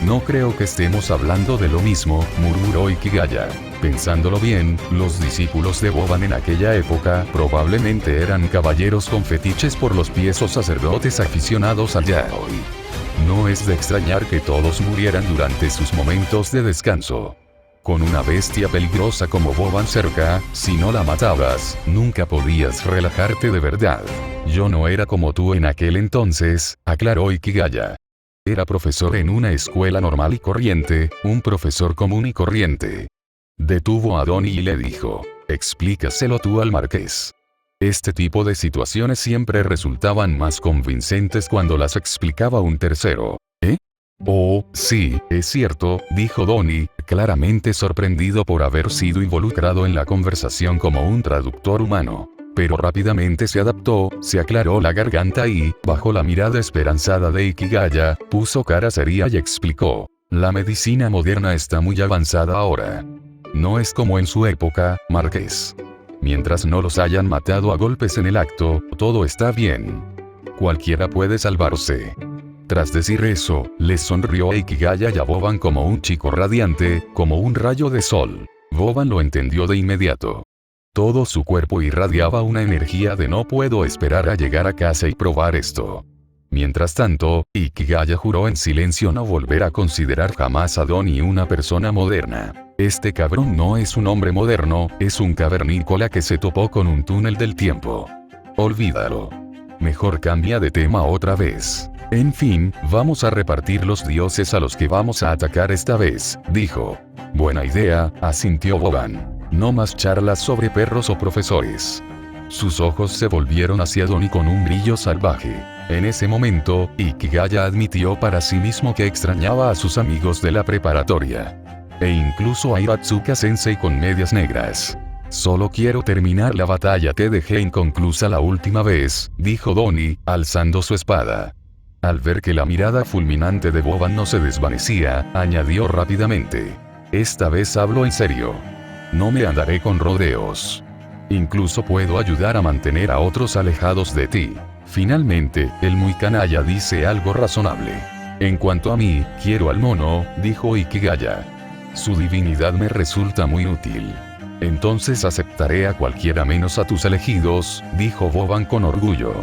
No creo que estemos hablando de lo mismo, murmuró Ikigaya. Pensándolo bien, los discípulos de Boban en aquella época probablemente eran caballeros con fetiches por los pies o sacerdotes aficionados al yaoi. No es de extrañar que todos murieran durante sus momentos de descanso. Con una bestia peligrosa como Boban cerca, si no la matabas, nunca podías relajarte de verdad. Yo no era como tú en aquel entonces, aclaró Ikigaya. Era profesor en una escuela normal y corriente, un profesor común y corriente. Detuvo a Donnie y le dijo, explícaselo tú al marqués. Este tipo de situaciones siempre resultaban más convincentes cuando las explicaba un tercero. ¿Eh? Oh, sí, es cierto, dijo Donnie, claramente sorprendido por haber sido involucrado en la conversación como un traductor humano. Pero rápidamente se adaptó, se aclaró la garganta y, bajo la mirada esperanzada de Ikigaya, puso cara seria y explicó. La medicina moderna está muy avanzada ahora. No es como en su época, marqués. Mientras no los hayan matado a golpes en el acto, todo está bien. Cualquiera puede salvarse. Tras decir eso, les sonrió a Ikigaya y a Boban como un chico radiante, como un rayo de sol. Boban lo entendió de inmediato. Todo su cuerpo irradiaba una energía de no puedo esperar a llegar a casa y probar esto. Mientras tanto, Ikigaya juró en silencio no volver a considerar jamás a Donnie una persona moderna. Este cabrón no es un hombre moderno, es un cavernícola que se topó con un túnel del tiempo. Olvídalo. Mejor cambia de tema otra vez. En fin, vamos a repartir los dioses a los que vamos a atacar esta vez, dijo. Buena idea, asintió Boban. No más charlas sobre perros o profesores. Sus ojos se volvieron hacia Donnie con un brillo salvaje. En ese momento, Ikigaya admitió para sí mismo que extrañaba a sus amigos de la preparatoria. E incluso a Iratsuka Sensei con medias negras. Solo quiero terminar la batalla que dejé inconclusa la última vez, dijo Donnie, alzando su espada. Al ver que la mirada fulminante de Boban no se desvanecía, añadió rápidamente. Esta vez hablo en serio. No me andaré con rodeos. Incluso puedo ayudar a mantener a otros alejados de ti. Finalmente, el muy canalla dice algo razonable. En cuanto a mí, quiero al mono, dijo Ikigaya. Su divinidad me resulta muy útil. Entonces aceptaré a cualquiera menos a tus elegidos, dijo Boban con orgullo.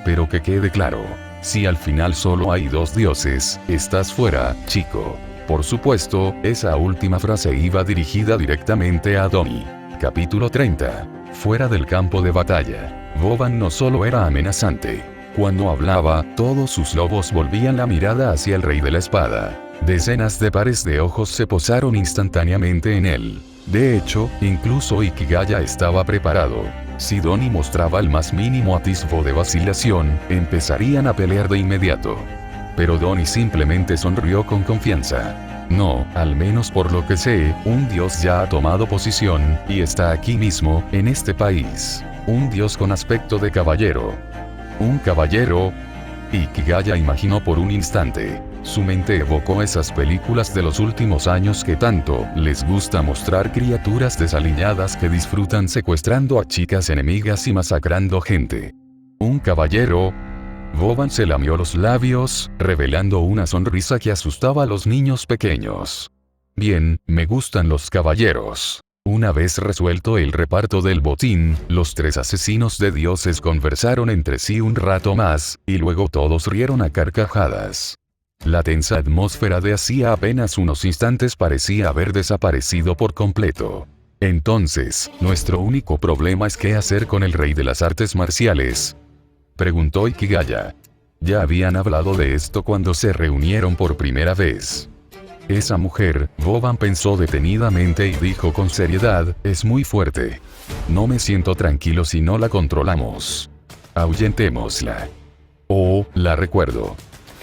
Pero que quede claro, si al final solo hay dos dioses, estás fuera, chico. Por supuesto, esa última frase iba dirigida directamente a Donnie. Capítulo 30. Fuera del campo de batalla. Boban no solo era amenazante. Cuando hablaba, todos sus lobos volvían la mirada hacia el rey de la espada. Decenas de pares de ojos se posaron instantáneamente en él. De hecho, incluso Ikigaya estaba preparado. Si Donnie mostraba el más mínimo atisbo de vacilación, empezarían a pelear de inmediato. Pero Donnie simplemente sonrió con confianza. No, al menos por lo que sé, un dios ya ha tomado posición, y está aquí mismo, en este país. Un dios con aspecto de caballero. ¿Un caballero? Ikigaya imaginó por un instante. Su mente evocó esas películas de los últimos años que tanto les gusta mostrar criaturas desaliñadas que disfrutan secuestrando a chicas enemigas y masacrando gente. ¿Un caballero? Boban se lamió los labios, revelando una sonrisa que asustaba a los niños pequeños. Bien, me gustan los caballeros. Una vez resuelto el reparto del botín, los tres asesinos de dioses conversaron entre sí un rato más, y luego todos rieron a carcajadas. La tensa atmósfera de hacía apenas unos instantes parecía haber desaparecido por completo. Entonces, nuestro único problema es qué hacer con el rey de las artes marciales, preguntó Ikigaya. Ya habían hablado de esto cuando se reunieron por primera vez. Esa mujer, Boban pensó detenidamente y dijo con seriedad, es muy fuerte. No me siento tranquilo si no la controlamos. Ahuyentémosla. Oh, la recuerdo.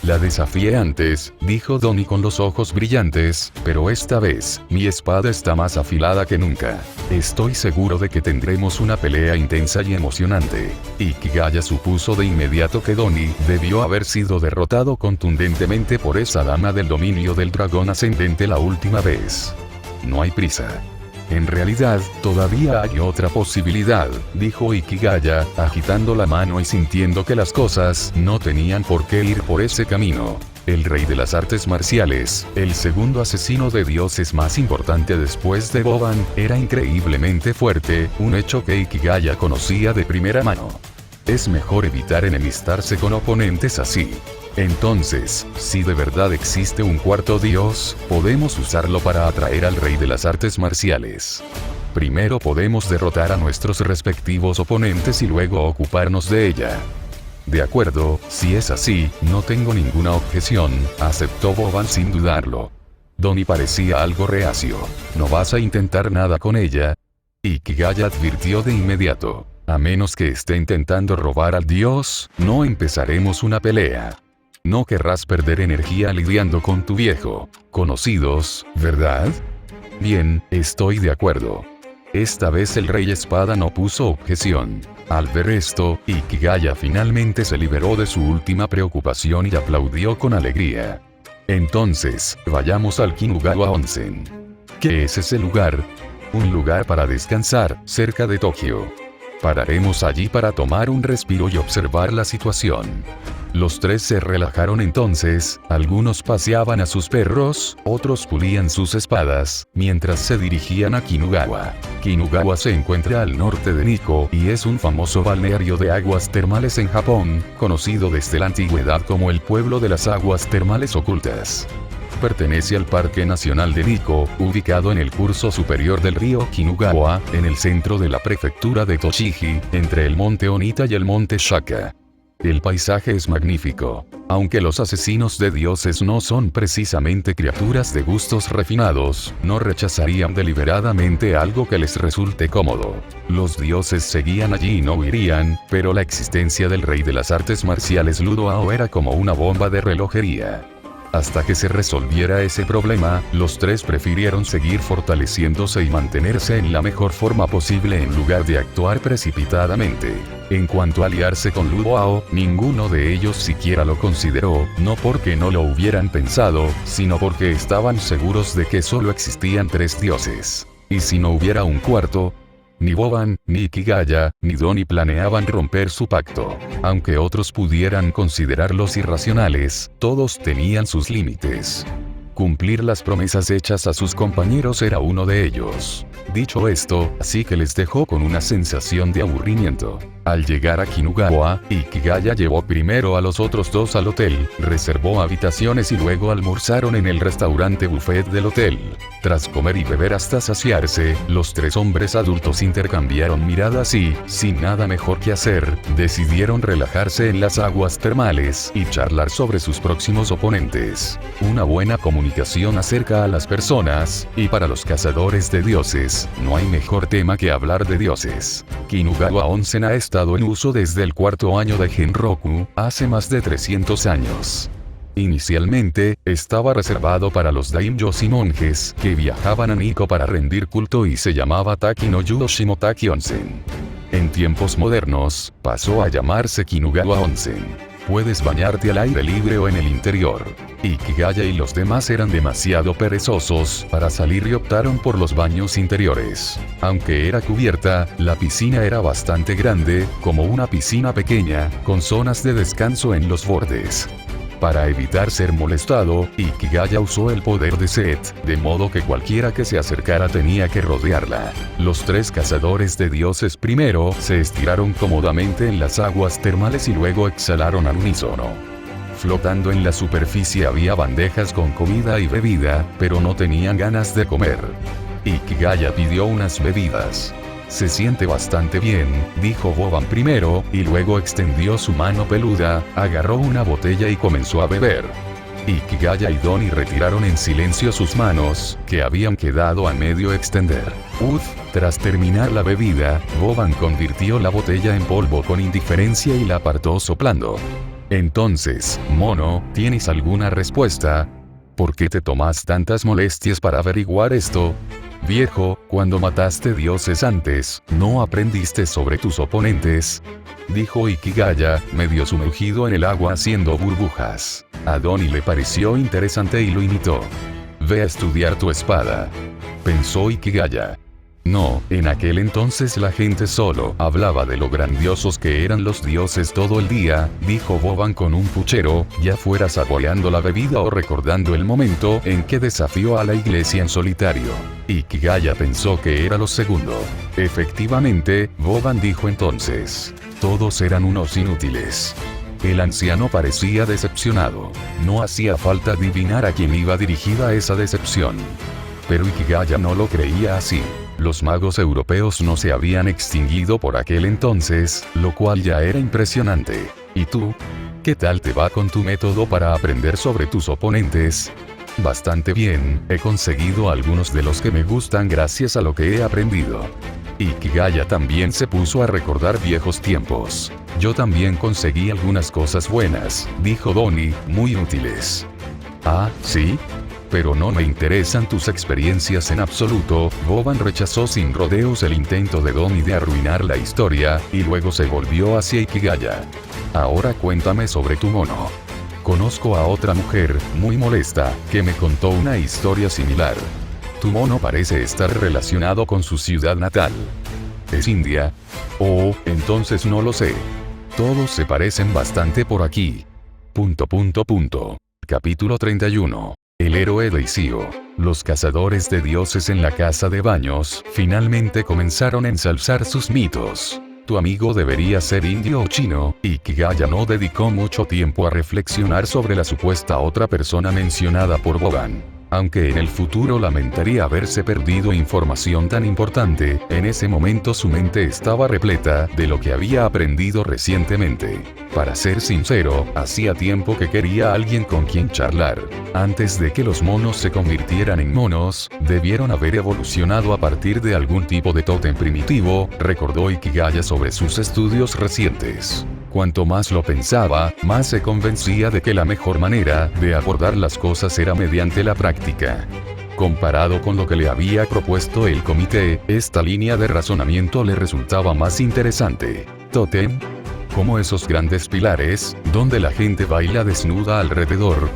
La desafié antes, dijo Donnie con los ojos brillantes, pero esta vez, mi espada está más afilada que nunca. Estoy seguro de que tendremos una pelea intensa y emocionante. Ikigaya supuso de inmediato que Donnie debió haber sido derrotado contundentemente por esa dama del dominio del dragón ascendente la última vez. No hay prisa. En realidad, todavía hay otra posibilidad, dijo Ikigaya, agitando la mano y sintiendo que las cosas no tenían por qué ir por ese camino. El rey de las artes marciales, el segundo asesino de dioses más importante después de Boban, era increíblemente fuerte, un hecho que Ikigaya conocía de primera mano. Es mejor evitar enemistarse con oponentes así. Entonces, si de verdad existe un cuarto dios, podemos usarlo para atraer al rey de las artes marciales. Primero podemos derrotar a nuestros respectivos oponentes y luego ocuparnos de ella. De acuerdo, si es así, no tengo ninguna objeción, aceptó Boban sin dudarlo. Donnie parecía algo reacio. ¿No vas a intentar nada con ella? Ikigaya advirtió de inmediato. A menos que esté intentando robar al dios, no empezaremos una pelea. No querrás perder energía lidiando con tu viejo conocidos, ¿verdad? Bien, estoy de acuerdo. Esta vez el rey espada no puso objeción. Al ver esto, Ikigaya finalmente se liberó de su última preocupación y aplaudió con alegría. Entonces, vayamos al Kinugawa Onsen. ¿Qué es ese lugar? Un lugar para descansar, cerca de Tokio. Pararemos allí para tomar un respiro y observar la situación. Los tres se relajaron entonces, algunos paseaban a sus perros, otros pulían sus espadas, mientras se dirigían a Kinugawa. Kinugawa se encuentra al norte de Nikko y es un famoso balneario de aguas termales en Japón, conocido desde la antigüedad como el pueblo de las aguas termales ocultas. Pertenece al Parque Nacional de Nikko, ubicado en el curso superior del río Kinugawa, en el centro de la prefectura de Tochigi, entre el monte Onita y el monte Shaka. El paisaje es magnífico. Aunque los asesinos de dioses no son precisamente criaturas de gustos refinados, no rechazarían deliberadamente algo que les resulte cómodo. Los dioses seguían allí y no huirían, pero la existencia del rey de las artes marciales Ludo Ao era como una bomba de relojería. Hasta que se resolviera ese problema, los tres prefirieron seguir fortaleciéndose y mantenerse en la mejor forma posible en lugar de actuar precipitadamente. En cuanto a aliarse con Ludo Ao, ninguno de ellos siquiera lo consideró, no porque no lo hubieran pensado, sino porque estaban seguros de que solo existían tres dioses. Y si no hubiera un cuarto, ni Boban, ni Ikigaya, ni Donnie planeaban romper su pacto. Aunque otros pudieran considerarlos irracionales, todos tenían sus límites. Cumplir las promesas hechas a sus compañeros era uno de ellos. Dicho esto, así que les dejó con una sensación de aburrimiento. Al llegar a Kinugawa, Ikigaya llevó primero a los otros dos al hotel, reservó habitaciones y luego almorzaron en el restaurante buffet del hotel. Tras comer y beber hasta saciarse, los tres hombres adultos intercambiaron miradas y, sin nada mejor que hacer, decidieron relajarse en las aguas termales y charlar sobre sus próximos oponentes. Una buena comunicación acerca a las personas, y para los cazadores de dioses, no hay mejor tema que hablar de dioses. Kinugawa Onsen ha estado en uso desde el cuarto año de Genroku, hace más de 300 años. Inicialmente, estaba reservado para los daimyos y monjes que viajaban a Nikko para rendir culto y se llamaba Taki no Yudoshimotaki Onsen. En tiempos modernos, pasó a llamarse Kinugawa Onsen. Puedes bañarte al aire libre o en el interior. Ikigaya y los demás eran demasiado perezosos para salir y optaron por los baños interiores. Aunque era cubierta, la piscina era bastante grande, como una piscina pequeña, con zonas de descanso en los bordes. Para evitar ser molestado, Ikigaya usó el poder de Set, de modo que cualquiera que se acercara tenía que rodearla. Los tres cazadores de dioses primero se estiraron cómodamente en las aguas termales y luego exhalaron al unísono. Flotando en la superficie había bandejas con comida y bebida, pero no tenían ganas de comer. Ikigaya pidió unas bebidas. Se siente bastante bien, dijo Boban primero, y luego extendió su mano peluda, agarró una botella y comenzó a beber. Ikigaya y Donnie retiraron en silencio sus manos, que habían quedado a medio extender. Tras terminar la bebida, Boban convirtió la botella en polvo con indiferencia y la apartó soplando. Entonces, mono, ¿tienes alguna respuesta? ¿Por qué te tomas tantas molestias para averiguar esto? Viejo, cuando mataste dioses antes, ¿no aprendiste sobre tus oponentes? Dijo Ikigaya, medio sumergido en el agua haciendo burbujas. A Donnie le pareció interesante y lo imitó. Ve a estudiar tu espada, pensó Ikigaya. No, en aquel entonces la gente solo hablaba de lo grandiosos que eran los dioses todo el día, dijo Boban con un puchero, ya fuera saboreando la bebida o recordando el momento en que desafió a la iglesia en solitario. Ikigaya pensó que era lo segundo. Efectivamente, Boban dijo entonces. Todos eran unos inútiles. El anciano parecía decepcionado. No hacía falta adivinar a quién iba dirigida esa decepción. Pero Ikigaya no lo creía así. Los magos europeos no se habían extinguido por aquel entonces, lo cual ya era impresionante. ¿Y tú? ¿Qué tal te va con tu método para aprender sobre tus oponentes? Bastante bien, he conseguido algunos de los que me gustan gracias a lo que he aprendido. Ikigaya también se puso a recordar viejos tiempos. Yo también conseguí algunas cosas buenas, dijo Donnie, muy útiles. Ah, ¿sí? Pero no me interesan tus experiencias en absoluto. Boban rechazó sin rodeos el intento de Donnie de arruinar la historia, y luego se volvió hacia Ikigaya. Ahora cuéntame sobre tu mono. Conozco a otra mujer, muy molesta, que me contó una historia similar. Tu mono parece estar relacionado con su ciudad natal. ¿Es India? Oh, entonces no lo sé. Todos se parecen bastante por aquí. Capítulo 31. El héroe de Isio. Los cazadores de dioses en la casa de baños finalmente comenzaron a ensalzar sus mitos. Tu amigo debería ser indio o chino. Ikigaya no dedicó mucho tiempo a reflexionar sobre la supuesta otra persona mencionada por Boban. Aunque en el futuro lamentaría haberse perdido información tan importante, en ese momento su mente estaba repleta de lo que había aprendido recientemente. Para ser sincero, hacía tiempo que quería a alguien con quien charlar. Antes de que los monos se convirtieran en monos, debieron haber evolucionado a partir de algún tipo de tótem primitivo, recordó Ikigaya sobre sus estudios recientes. Cuanto más lo pensaba, más se convencía de que la mejor manera de abordar las cosas era mediante la práctica. Comparado con lo que le había propuesto el comité, esta línea de razonamiento le resultaba más interesante. ¿Tótem? Como esos grandes pilares, donde la gente baila desnuda alrededor.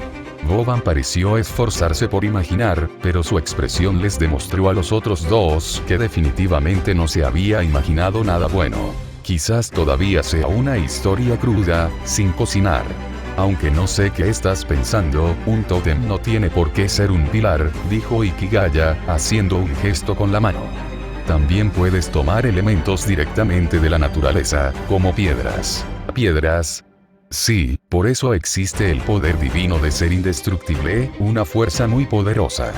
Boban pareció esforzarse por imaginar, pero su expresión les demostró a los otros dos que definitivamente no se había imaginado nada bueno. Quizás todavía sea una historia cruda, sin cocinar. Aunque no sé qué estás pensando, un tótem no tiene por qué ser un pilar, dijo Ikigaya, haciendo un gesto con la mano. También puedes tomar elementos directamente de la naturaleza, como piedras. ¿Piedras? Sí, por eso existe el poder divino de ser indestructible, una fuerza muy poderosa.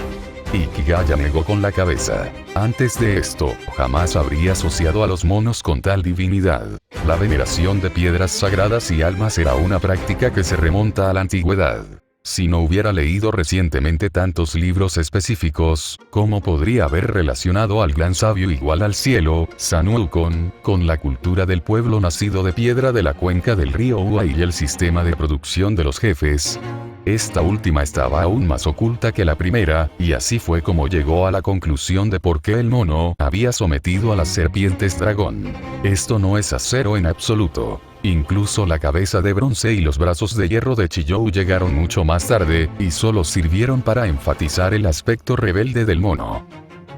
Ikigaya negó con la cabeza. Antes de esto, jamás habría asociado a los monos con tal divinidad. La veneración de piedras sagradas y almas era una práctica que se remonta a la antigüedad. Si no hubiera leído recientemente tantos libros específicos, ¿cómo podría haber relacionado al gran sabio igual al cielo, San Wukong, con la cultura del pueblo nacido de piedra de la cuenca del río Uai y el sistema de producción de los jefes? Esta última estaba aún más oculta que la primera, y así fue como llegó a la conclusión de por qué el mono había sometido a las serpientes dragón. Esto no es acero en absoluto. Incluso la cabeza de bronce y los brazos de hierro de Chiyou llegaron mucho más tarde, y solo sirvieron para enfatizar el aspecto rebelde del mono.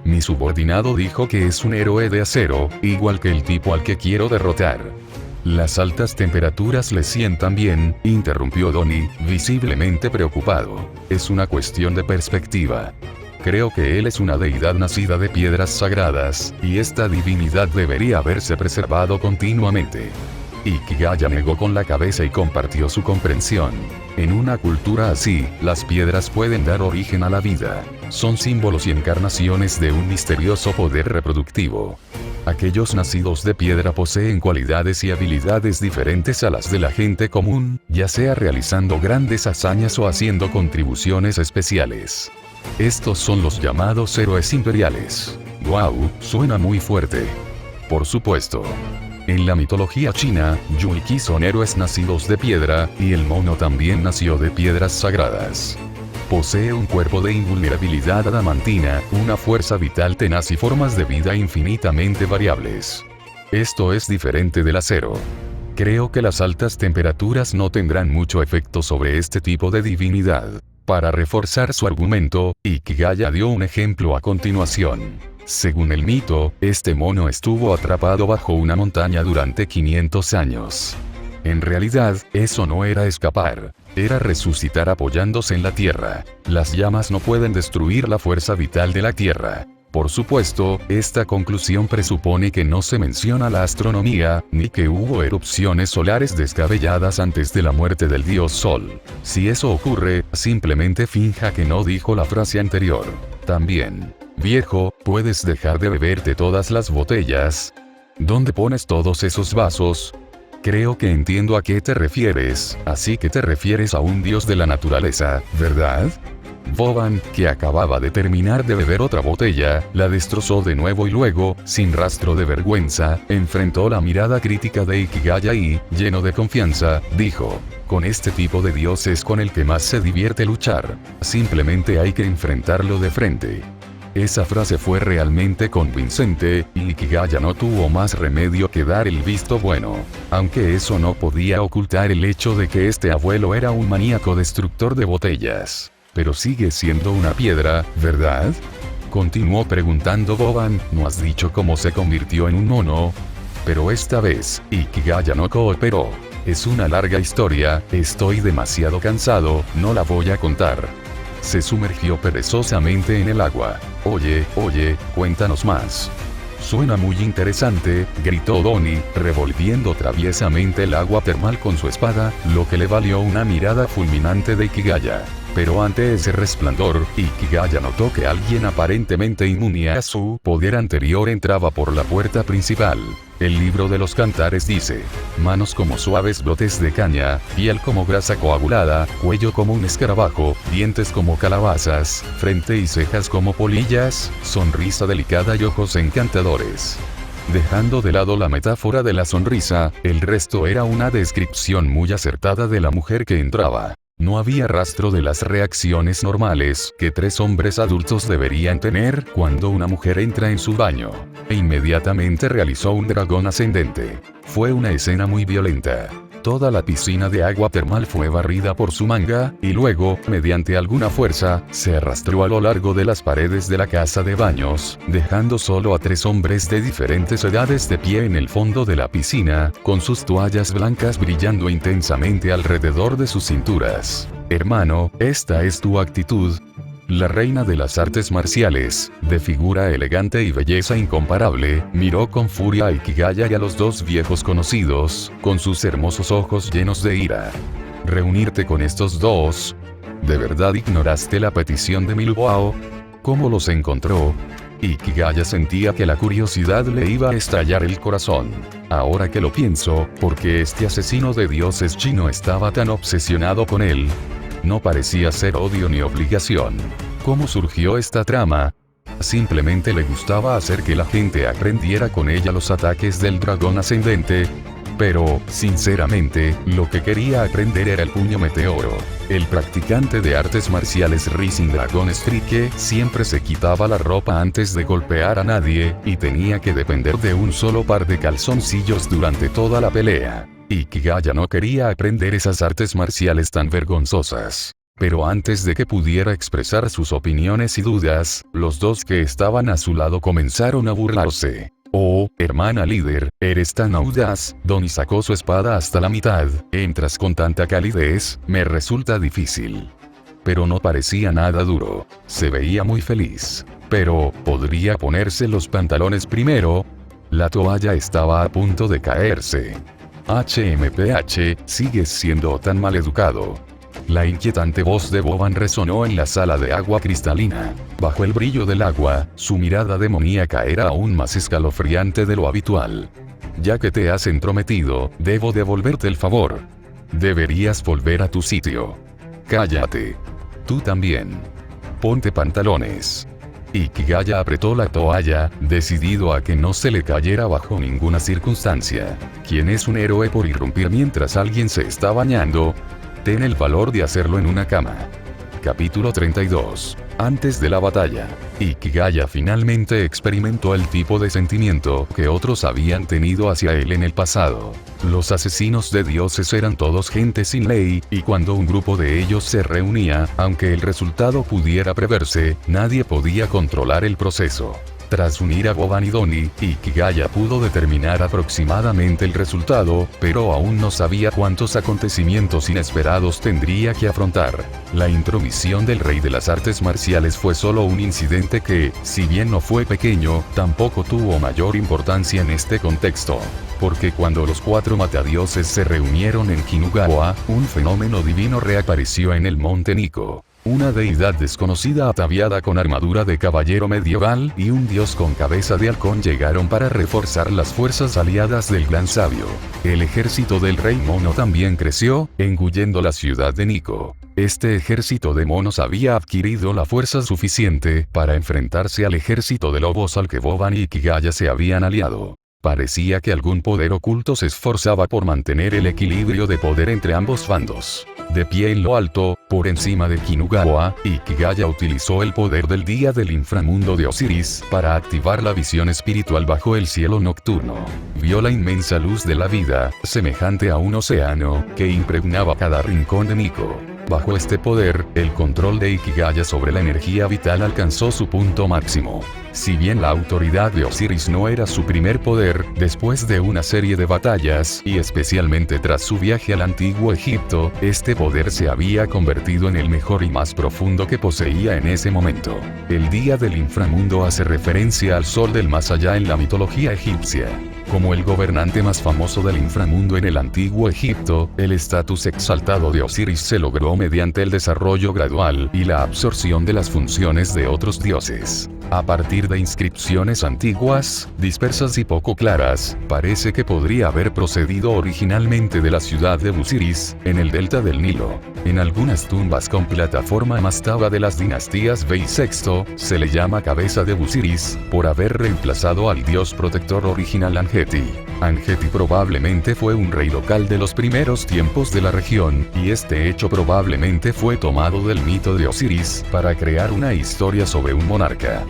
Mi subordinado dijo que es un héroe de acero, igual que el tipo al que quiero derrotar. Las altas temperaturas le sientan bien, interrumpió Donnie, visiblemente preocupado. Es una cuestión de perspectiva. Creo que él es una deidad nacida de piedras sagradas, y esta divinidad debería haberse preservado continuamente. Ikigaya negó con la cabeza y compartió su comprensión. En una cultura así, las piedras pueden dar origen a la vida. Son símbolos y encarnaciones de un misterioso poder reproductivo. Aquellos nacidos de piedra poseen cualidades y habilidades diferentes a las de la gente común, ya sea realizando grandes hazañas o haciendo contribuciones especiales. Estos son los llamados héroes imperiales. ¡Wow! Suena muy fuerte. Por supuesto. En la mitología china, Yu y Qi son héroes nacidos de piedra, y el mono también nació de piedras sagradas. Posee un cuerpo de invulnerabilidad adamantina, una fuerza vital tenaz y formas de vida infinitamente variables. Esto es diferente del acero. Creo que las altas temperaturas no tendrán mucho efecto sobre este tipo de divinidad. Para reforzar su argumento, Ikigaya dio un ejemplo a continuación. Según el mito, este mono estuvo atrapado bajo una montaña durante 500 años. En realidad, eso no era escapar. Era resucitar apoyándose en la tierra. Las llamas no pueden destruir la fuerza vital de la tierra. Por supuesto, esta conclusión presupone que no se menciona la astronomía, ni que hubo erupciones solares descabelladas antes de la muerte del dios Sol. Si eso ocurre, simplemente finja que no dijo la frase anterior. También, viejo, ¿puedes dejar de beberte todas las botellas? ¿Dónde pones todos esos vasos? Creo que entiendo a qué te refieres, así que te refieres a un dios de la naturaleza, ¿verdad? Boban, que acababa de terminar de beber otra botella, la destrozó de nuevo y luego, sin rastro de vergüenza, enfrentó la mirada crítica de Ikigaya y, lleno de confianza, dijo: con este tipo de dios es con el que más se divierte luchar. Simplemente hay que enfrentarlo de frente. Esa frase fue realmente convincente, y Ikigaya no tuvo más remedio que dar el visto bueno. Aunque eso no podía ocultar el hecho de que este abuelo era un maníaco destructor de botellas. Pero sigue siendo una piedra, ¿verdad? Continuó preguntando Boban, ¿no has dicho cómo se convirtió en un mono? Pero esta vez, Ikigaya no cooperó. Es una larga historia, estoy demasiado cansado, no la voy a contar. Se sumergió perezosamente en el agua. Oye, cuéntanos más. Suena muy interesante, gritó Donnie, revolviendo traviesamente el agua termal con su espada, lo que le valió una mirada fulminante de Ikigaya. Pero ante ese resplandor, Ikigaya notó que alguien aparentemente inmune a su poder anterior entraba por la puerta principal. El libro de los cantares dice: manos como suaves brotes de caña, piel como grasa coagulada, cuello como un escarabajo, dientes como calabazas, frente y cejas como polillas, sonrisa delicada y ojos encantadores. Dejando de lado la metáfora de la sonrisa, el resto era una descripción muy acertada de la mujer que entraba. No había rastro de las reacciones normales que 3 hombres adultos deberían tener cuando una mujer entra en su baño. E inmediatamente realizó un dragón ascendente. Fue una escena muy violenta. Toda la piscina de agua termal fue barrida por su manga, y luego, mediante alguna fuerza, se arrastró a lo largo de las paredes de la casa de baños, dejando solo a 3 hombres de diferentes edades de pie en el fondo de la piscina, con sus toallas blancas brillando intensamente alrededor de sus cinturas. Hermano, ¿esta es tu actitud? La reina de las artes marciales, de figura elegante y belleza incomparable, miró con furia a Ikigaya y a los 2 viejos conocidos, con sus hermosos ojos llenos de ira. ¿Reunirte con estos 2? ¿De verdad ignoraste la petición de Milwao? ¿Cómo los encontró? Ikigaya sentía que la curiosidad le iba a estallar el corazón. Ahora que lo pienso, ¿por qué este asesino de dioses chino estaba tan obsesionado con él? No parecía ser odio ni obligación. ¿Cómo surgió esta trama? Simplemente le gustaba hacer que la gente aprendiera con ella los ataques del dragón ascendente. Pero, sinceramente, lo que quería aprender era el puño meteoro. El practicante de artes marciales Rising Dragon Strike siempre se quitaba la ropa antes de golpear a nadie, y tenía que depender de un solo par de calzoncillos durante toda la pelea. Ikigaya no quería aprender esas artes marciales tan vergonzosas. Pero antes de que pudiera expresar sus opiniones y dudas, los 2 que estaban a su lado comenzaron a burlarse. Oh, hermana líder, eres tan audaz. Donnie sacó su espada hasta la mitad. Entras con tanta calidez, me resulta difícil. Pero no parecía nada duro. Se veía muy feliz. Pero, ¿podría ponerse los pantalones primero? La toalla estaba a punto de caerse. HMPH, sigues siendo tan maleducado. La inquietante voz de Boban resonó en la sala de agua cristalina. Bajo el brillo del agua, su mirada demoníaca era aún más escalofriante de lo habitual. Ya que te has entrometido, debo devolverte el favor. Deberías volver a tu sitio. Cállate. Tú también. Ponte pantalones. Ikigaya apretó la toalla, decidido a que no se le cayera bajo ninguna circunstancia. ¿Quién es un héroe por irrumpir mientras alguien se está bañando? Ten el valor de hacerlo en una cama. Capítulo 32. Antes de la batalla, Ikigaya finalmente experimentó el tipo de sentimiento que otros habían tenido hacia él en el pasado. Los asesinos de dioses eran todos gente sin ley, y cuando un grupo de ellos se reunía, aunque el resultado pudiera preverse, nadie podía controlar el proceso. Tras unir a Boban y Doni, Ikigaya pudo determinar aproximadamente el resultado, pero aún no sabía cuántos acontecimientos inesperados tendría que afrontar. La intromisión del rey de las artes marciales fue solo un incidente que, si bien no fue pequeño, tampoco tuvo mayor importancia en este contexto. Porque cuando los 4 matadioses se reunieron en Kinugawa, un fenómeno divino reapareció en el monte Nikko. Una deidad desconocida ataviada con armadura de caballero medieval y un dios con cabeza de halcón llegaron para reforzar las fuerzas aliadas del gran sabio. El ejército del rey mono también creció, engullendo la ciudad de Nikko. Este ejército de monos había adquirido la fuerza suficiente para enfrentarse al ejército de lobos al que Boban y Ikigaya se habían aliado. Parecía que algún poder oculto se esforzaba por mantener el equilibrio de poder entre ambos bandos. De pie en lo alto, por encima de Kinugawa, Ikigaya utilizó el poder del día del inframundo de Osiris para activar la visión espiritual bajo el cielo nocturno. Vio la inmensa luz de la vida, semejante a un océano, que impregnaba cada rincón de Nikko. Bajo este poder, el control de Ikigaya sobre la energía vital alcanzó su punto máximo. Si bien la autoridad de Osiris no era su primer poder, después de una serie de batallas, y especialmente tras su viaje al antiguo Egipto, este poder se había convertido en el mejor y más profundo que poseía en ese momento. El día del inframundo hace referencia al sol del más allá en la mitología egipcia. Como el gobernante más famoso del inframundo en el antiguo Egipto, el estatus exaltado de Osiris se logró mediante el desarrollo gradual y la absorción de las funciones de otros dioses. A partir de inscripciones antiguas, dispersas y poco claras, parece que podría haber procedido originalmente de la ciudad de Busiris, en el delta del Nilo. En algunas tumbas con plataforma mastaba de las dinastías V y VI, se le llama cabeza de Busiris, por haber reemplazado al dios protector original Anheti. Anheti probablemente fue un rey local de los primeros tiempos de la región, y este hecho probablemente fue tomado del mito de Osiris, para crear una historia sobre un monarca.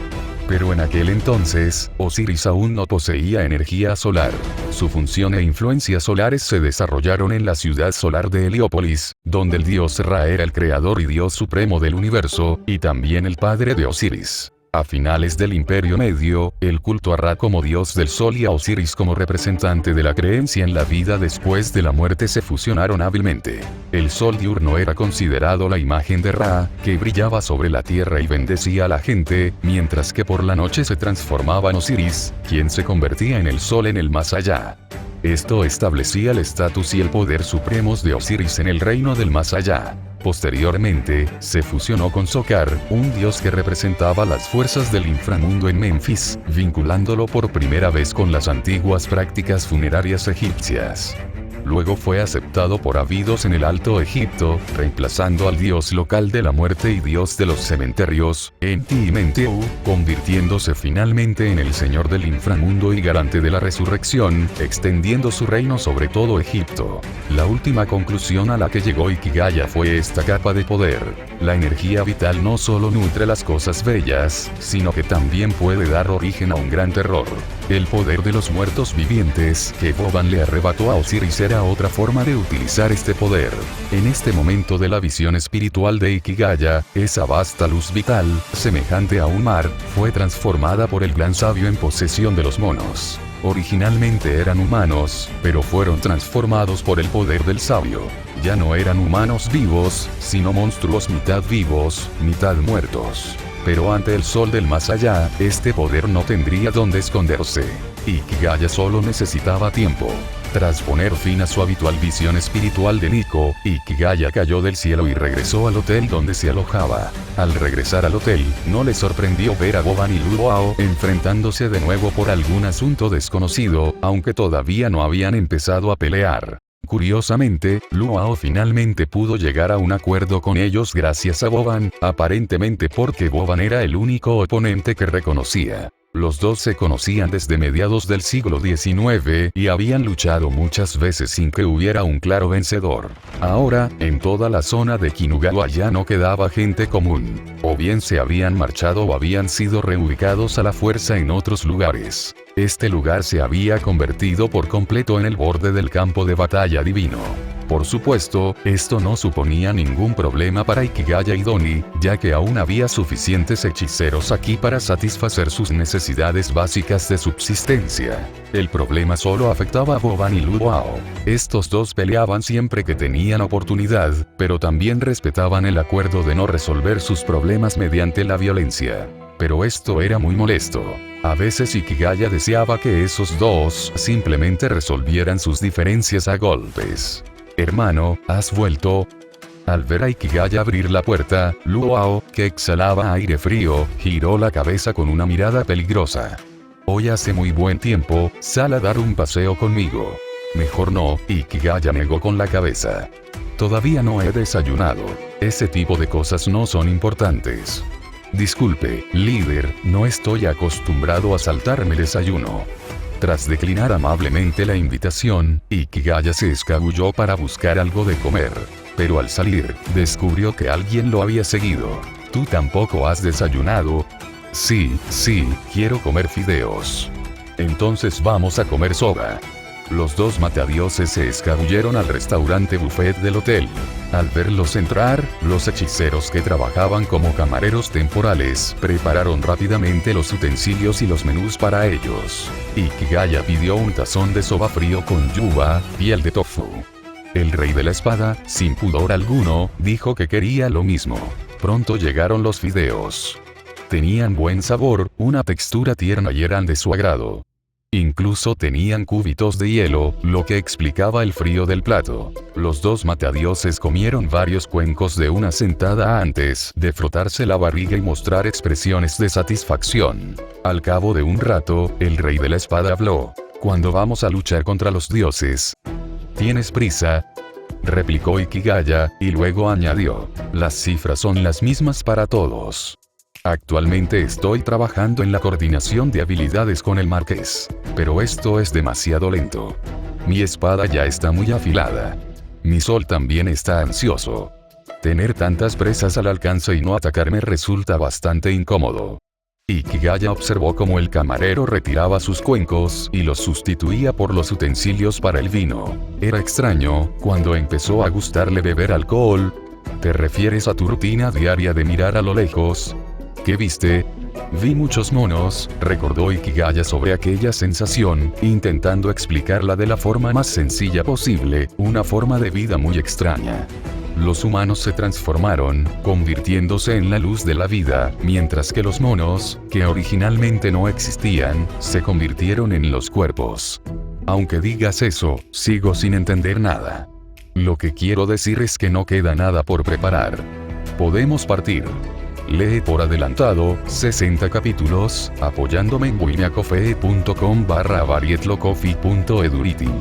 Pero en aquel entonces, Osiris aún no poseía energía solar. Su función e influencias solares se desarrollaron en la ciudad solar de Heliópolis, donde el dios Ra era el creador y dios supremo del universo, y también el padre de Osiris. A finales del Imperio Medio, el culto a Ra como dios del sol y a Osiris como representante de la creencia en la vida después de la muerte se fusionaron hábilmente. El sol diurno era considerado la imagen de Ra, que brillaba sobre la tierra y bendecía a la gente, mientras que por la noche se transformaba en Osiris, quien se convertía en el sol en el más allá. Esto establecía el estatus y el poder supremos de Osiris en el reino del más allá. Posteriormente, se fusionó con Sokar, un dios que representaba las fuerzas del inframundo en Memphis, vinculándolo por primera vez con las antiguas prácticas funerarias egipcias. Luego fue aceptado por Abidos en el Alto Egipto, reemplazando al dios local de la muerte y dios de los cementerios, Enki y Menteu, convirtiéndose finalmente en el señor del inframundo y garante de la resurrección, extendiendo su reino sobre todo Egipto. La última conclusión a la que llegó Ikigaya fue esta capa de poder. La energía vital no solo nutre las cosas bellas, sino que también puede dar origen a un gran terror. El poder de los muertos vivientes que Boban le arrebató a Osiris era otra forma de utilizar este poder. En este momento de la visión espiritual de Ikigaya, esa vasta luz vital, semejante a un mar, fue transformada por el gran sabio en posesión de los monos. Originalmente eran humanos, pero fueron transformados por el poder del sabio. Ya no eran humanos vivos, sino monstruos mitad vivos, mitad muertos. Pero ante el sol del más allá, este poder no tendría dónde esconderse. Ikigaya solo necesitaba tiempo. Tras poner fin a su habitual visión espiritual de Nikko, Ikigaya cayó del cielo y regresó al hotel donde se alojaba. Al regresar al hotel, no le sorprendió ver a Boban y Luoao enfrentándose de nuevo por algún asunto desconocido, aunque todavía no habían empezado a pelear. Curiosamente, Luao finalmente pudo llegar a un acuerdo con ellos gracias a Boban, aparentemente porque Boban era el único oponente que reconocía. Los dos se conocían desde mediados del siglo XIX y habían luchado muchas veces sin que hubiera un claro vencedor. Ahora, en toda la zona de Kinugawa ya no quedaba gente común. O bien se habían marchado o habían sido reubicados a la fuerza en otros lugares. Este lugar se había convertido por completo en el borde del campo de batalla divino. Por supuesto, esto no suponía ningún problema para Ikigaya y Doni, ya que aún había suficientes hechiceros aquí para satisfacer sus necesidades básicas de subsistencia. El problema solo afectaba a Boban y Luao. Estos dos peleaban siempre que tenían oportunidad, pero también respetaban el acuerdo de no resolver sus problemas mediante la violencia. Pero esto era muy molesto. A veces Ikigaya deseaba que esos dos simplemente resolvieran sus diferencias a golpes. «Hermano, ¿has vuelto?» Al ver a Ikigaya abrir la puerta, Luao, que exhalaba aire frío, giró la cabeza con una mirada peligrosa. «Hoy hace muy buen tiempo, sal a dar un paseo conmigo». «Mejor no», Ikigaya negó con la cabeza. «Todavía no he desayunado. Ese tipo de cosas no son importantes». «Disculpe, líder, no estoy acostumbrado a saltarme el desayuno». Tras declinar amablemente la invitación, Ikigaya se escabulló para buscar algo de comer. Pero al salir, descubrió que alguien lo había seguido. ¿Tú tampoco has desayunado? Sí, quiero comer fideos. Entonces vamos a comer soba. Los dos matadioses se escabulleron al restaurante buffet del hotel. Al verlos entrar, los hechiceros que trabajaban como camareros temporales prepararon rápidamente los utensilios y los menús para ellos. Ikigaya pidió un tazón de soba frío con yuba, piel de tofu. El rey de la espada, sin pudor alguno, dijo que quería lo mismo. Pronto llegaron los fideos. Tenían buen sabor, una textura tierna y eran de su agrado. Incluso tenían cúbitos de hielo, lo que explicaba el frío del plato. Los dos matadioses comieron varios cuencos de una sentada antes de frotarse la barriga y mostrar expresiones de satisfacción. Al cabo de un rato, el rey de la espada habló. «¿Cuándo vamos a luchar contra los dioses?» «¿Tienes prisa?», replicó Ikigaya, y luego añadió. «Las cifras son las mismas para todos. Actualmente estoy trabajando en la coordinación de habilidades con el marqués. Pero esto es demasiado lento. Mi espada ya está muy afilada. Mi sol también está ansioso. Tener tantas presas al alcance y no atacarme resulta bastante incómodo». Ikigaya observó cómo el camarero retiraba sus cuencos y los sustituía por los utensilios para el vino. Era extraño, cuando empezó a gustarle beber alcohol. ¿Te refieres a tu rutina diaria de mirar a lo lejos? ¿Qué viste? Vi muchos monos, recordó Ikigaya sobre aquella sensación, intentando explicarla de la forma más sencilla posible, una forma de vida muy extraña. Los humanos se transformaron, convirtiéndose en la luz de la vida, mientras que los monos, que originalmente no existían, se convirtieron en los cuerpos. Aunque digas eso, sigo sin entender nada. Lo que quiero decir es que no queda nada por preparar. Podemos partir. Lee por adelantado, 60 capítulos, apoyándome en buimeacoffee.com/varietlocoffee.eduritin.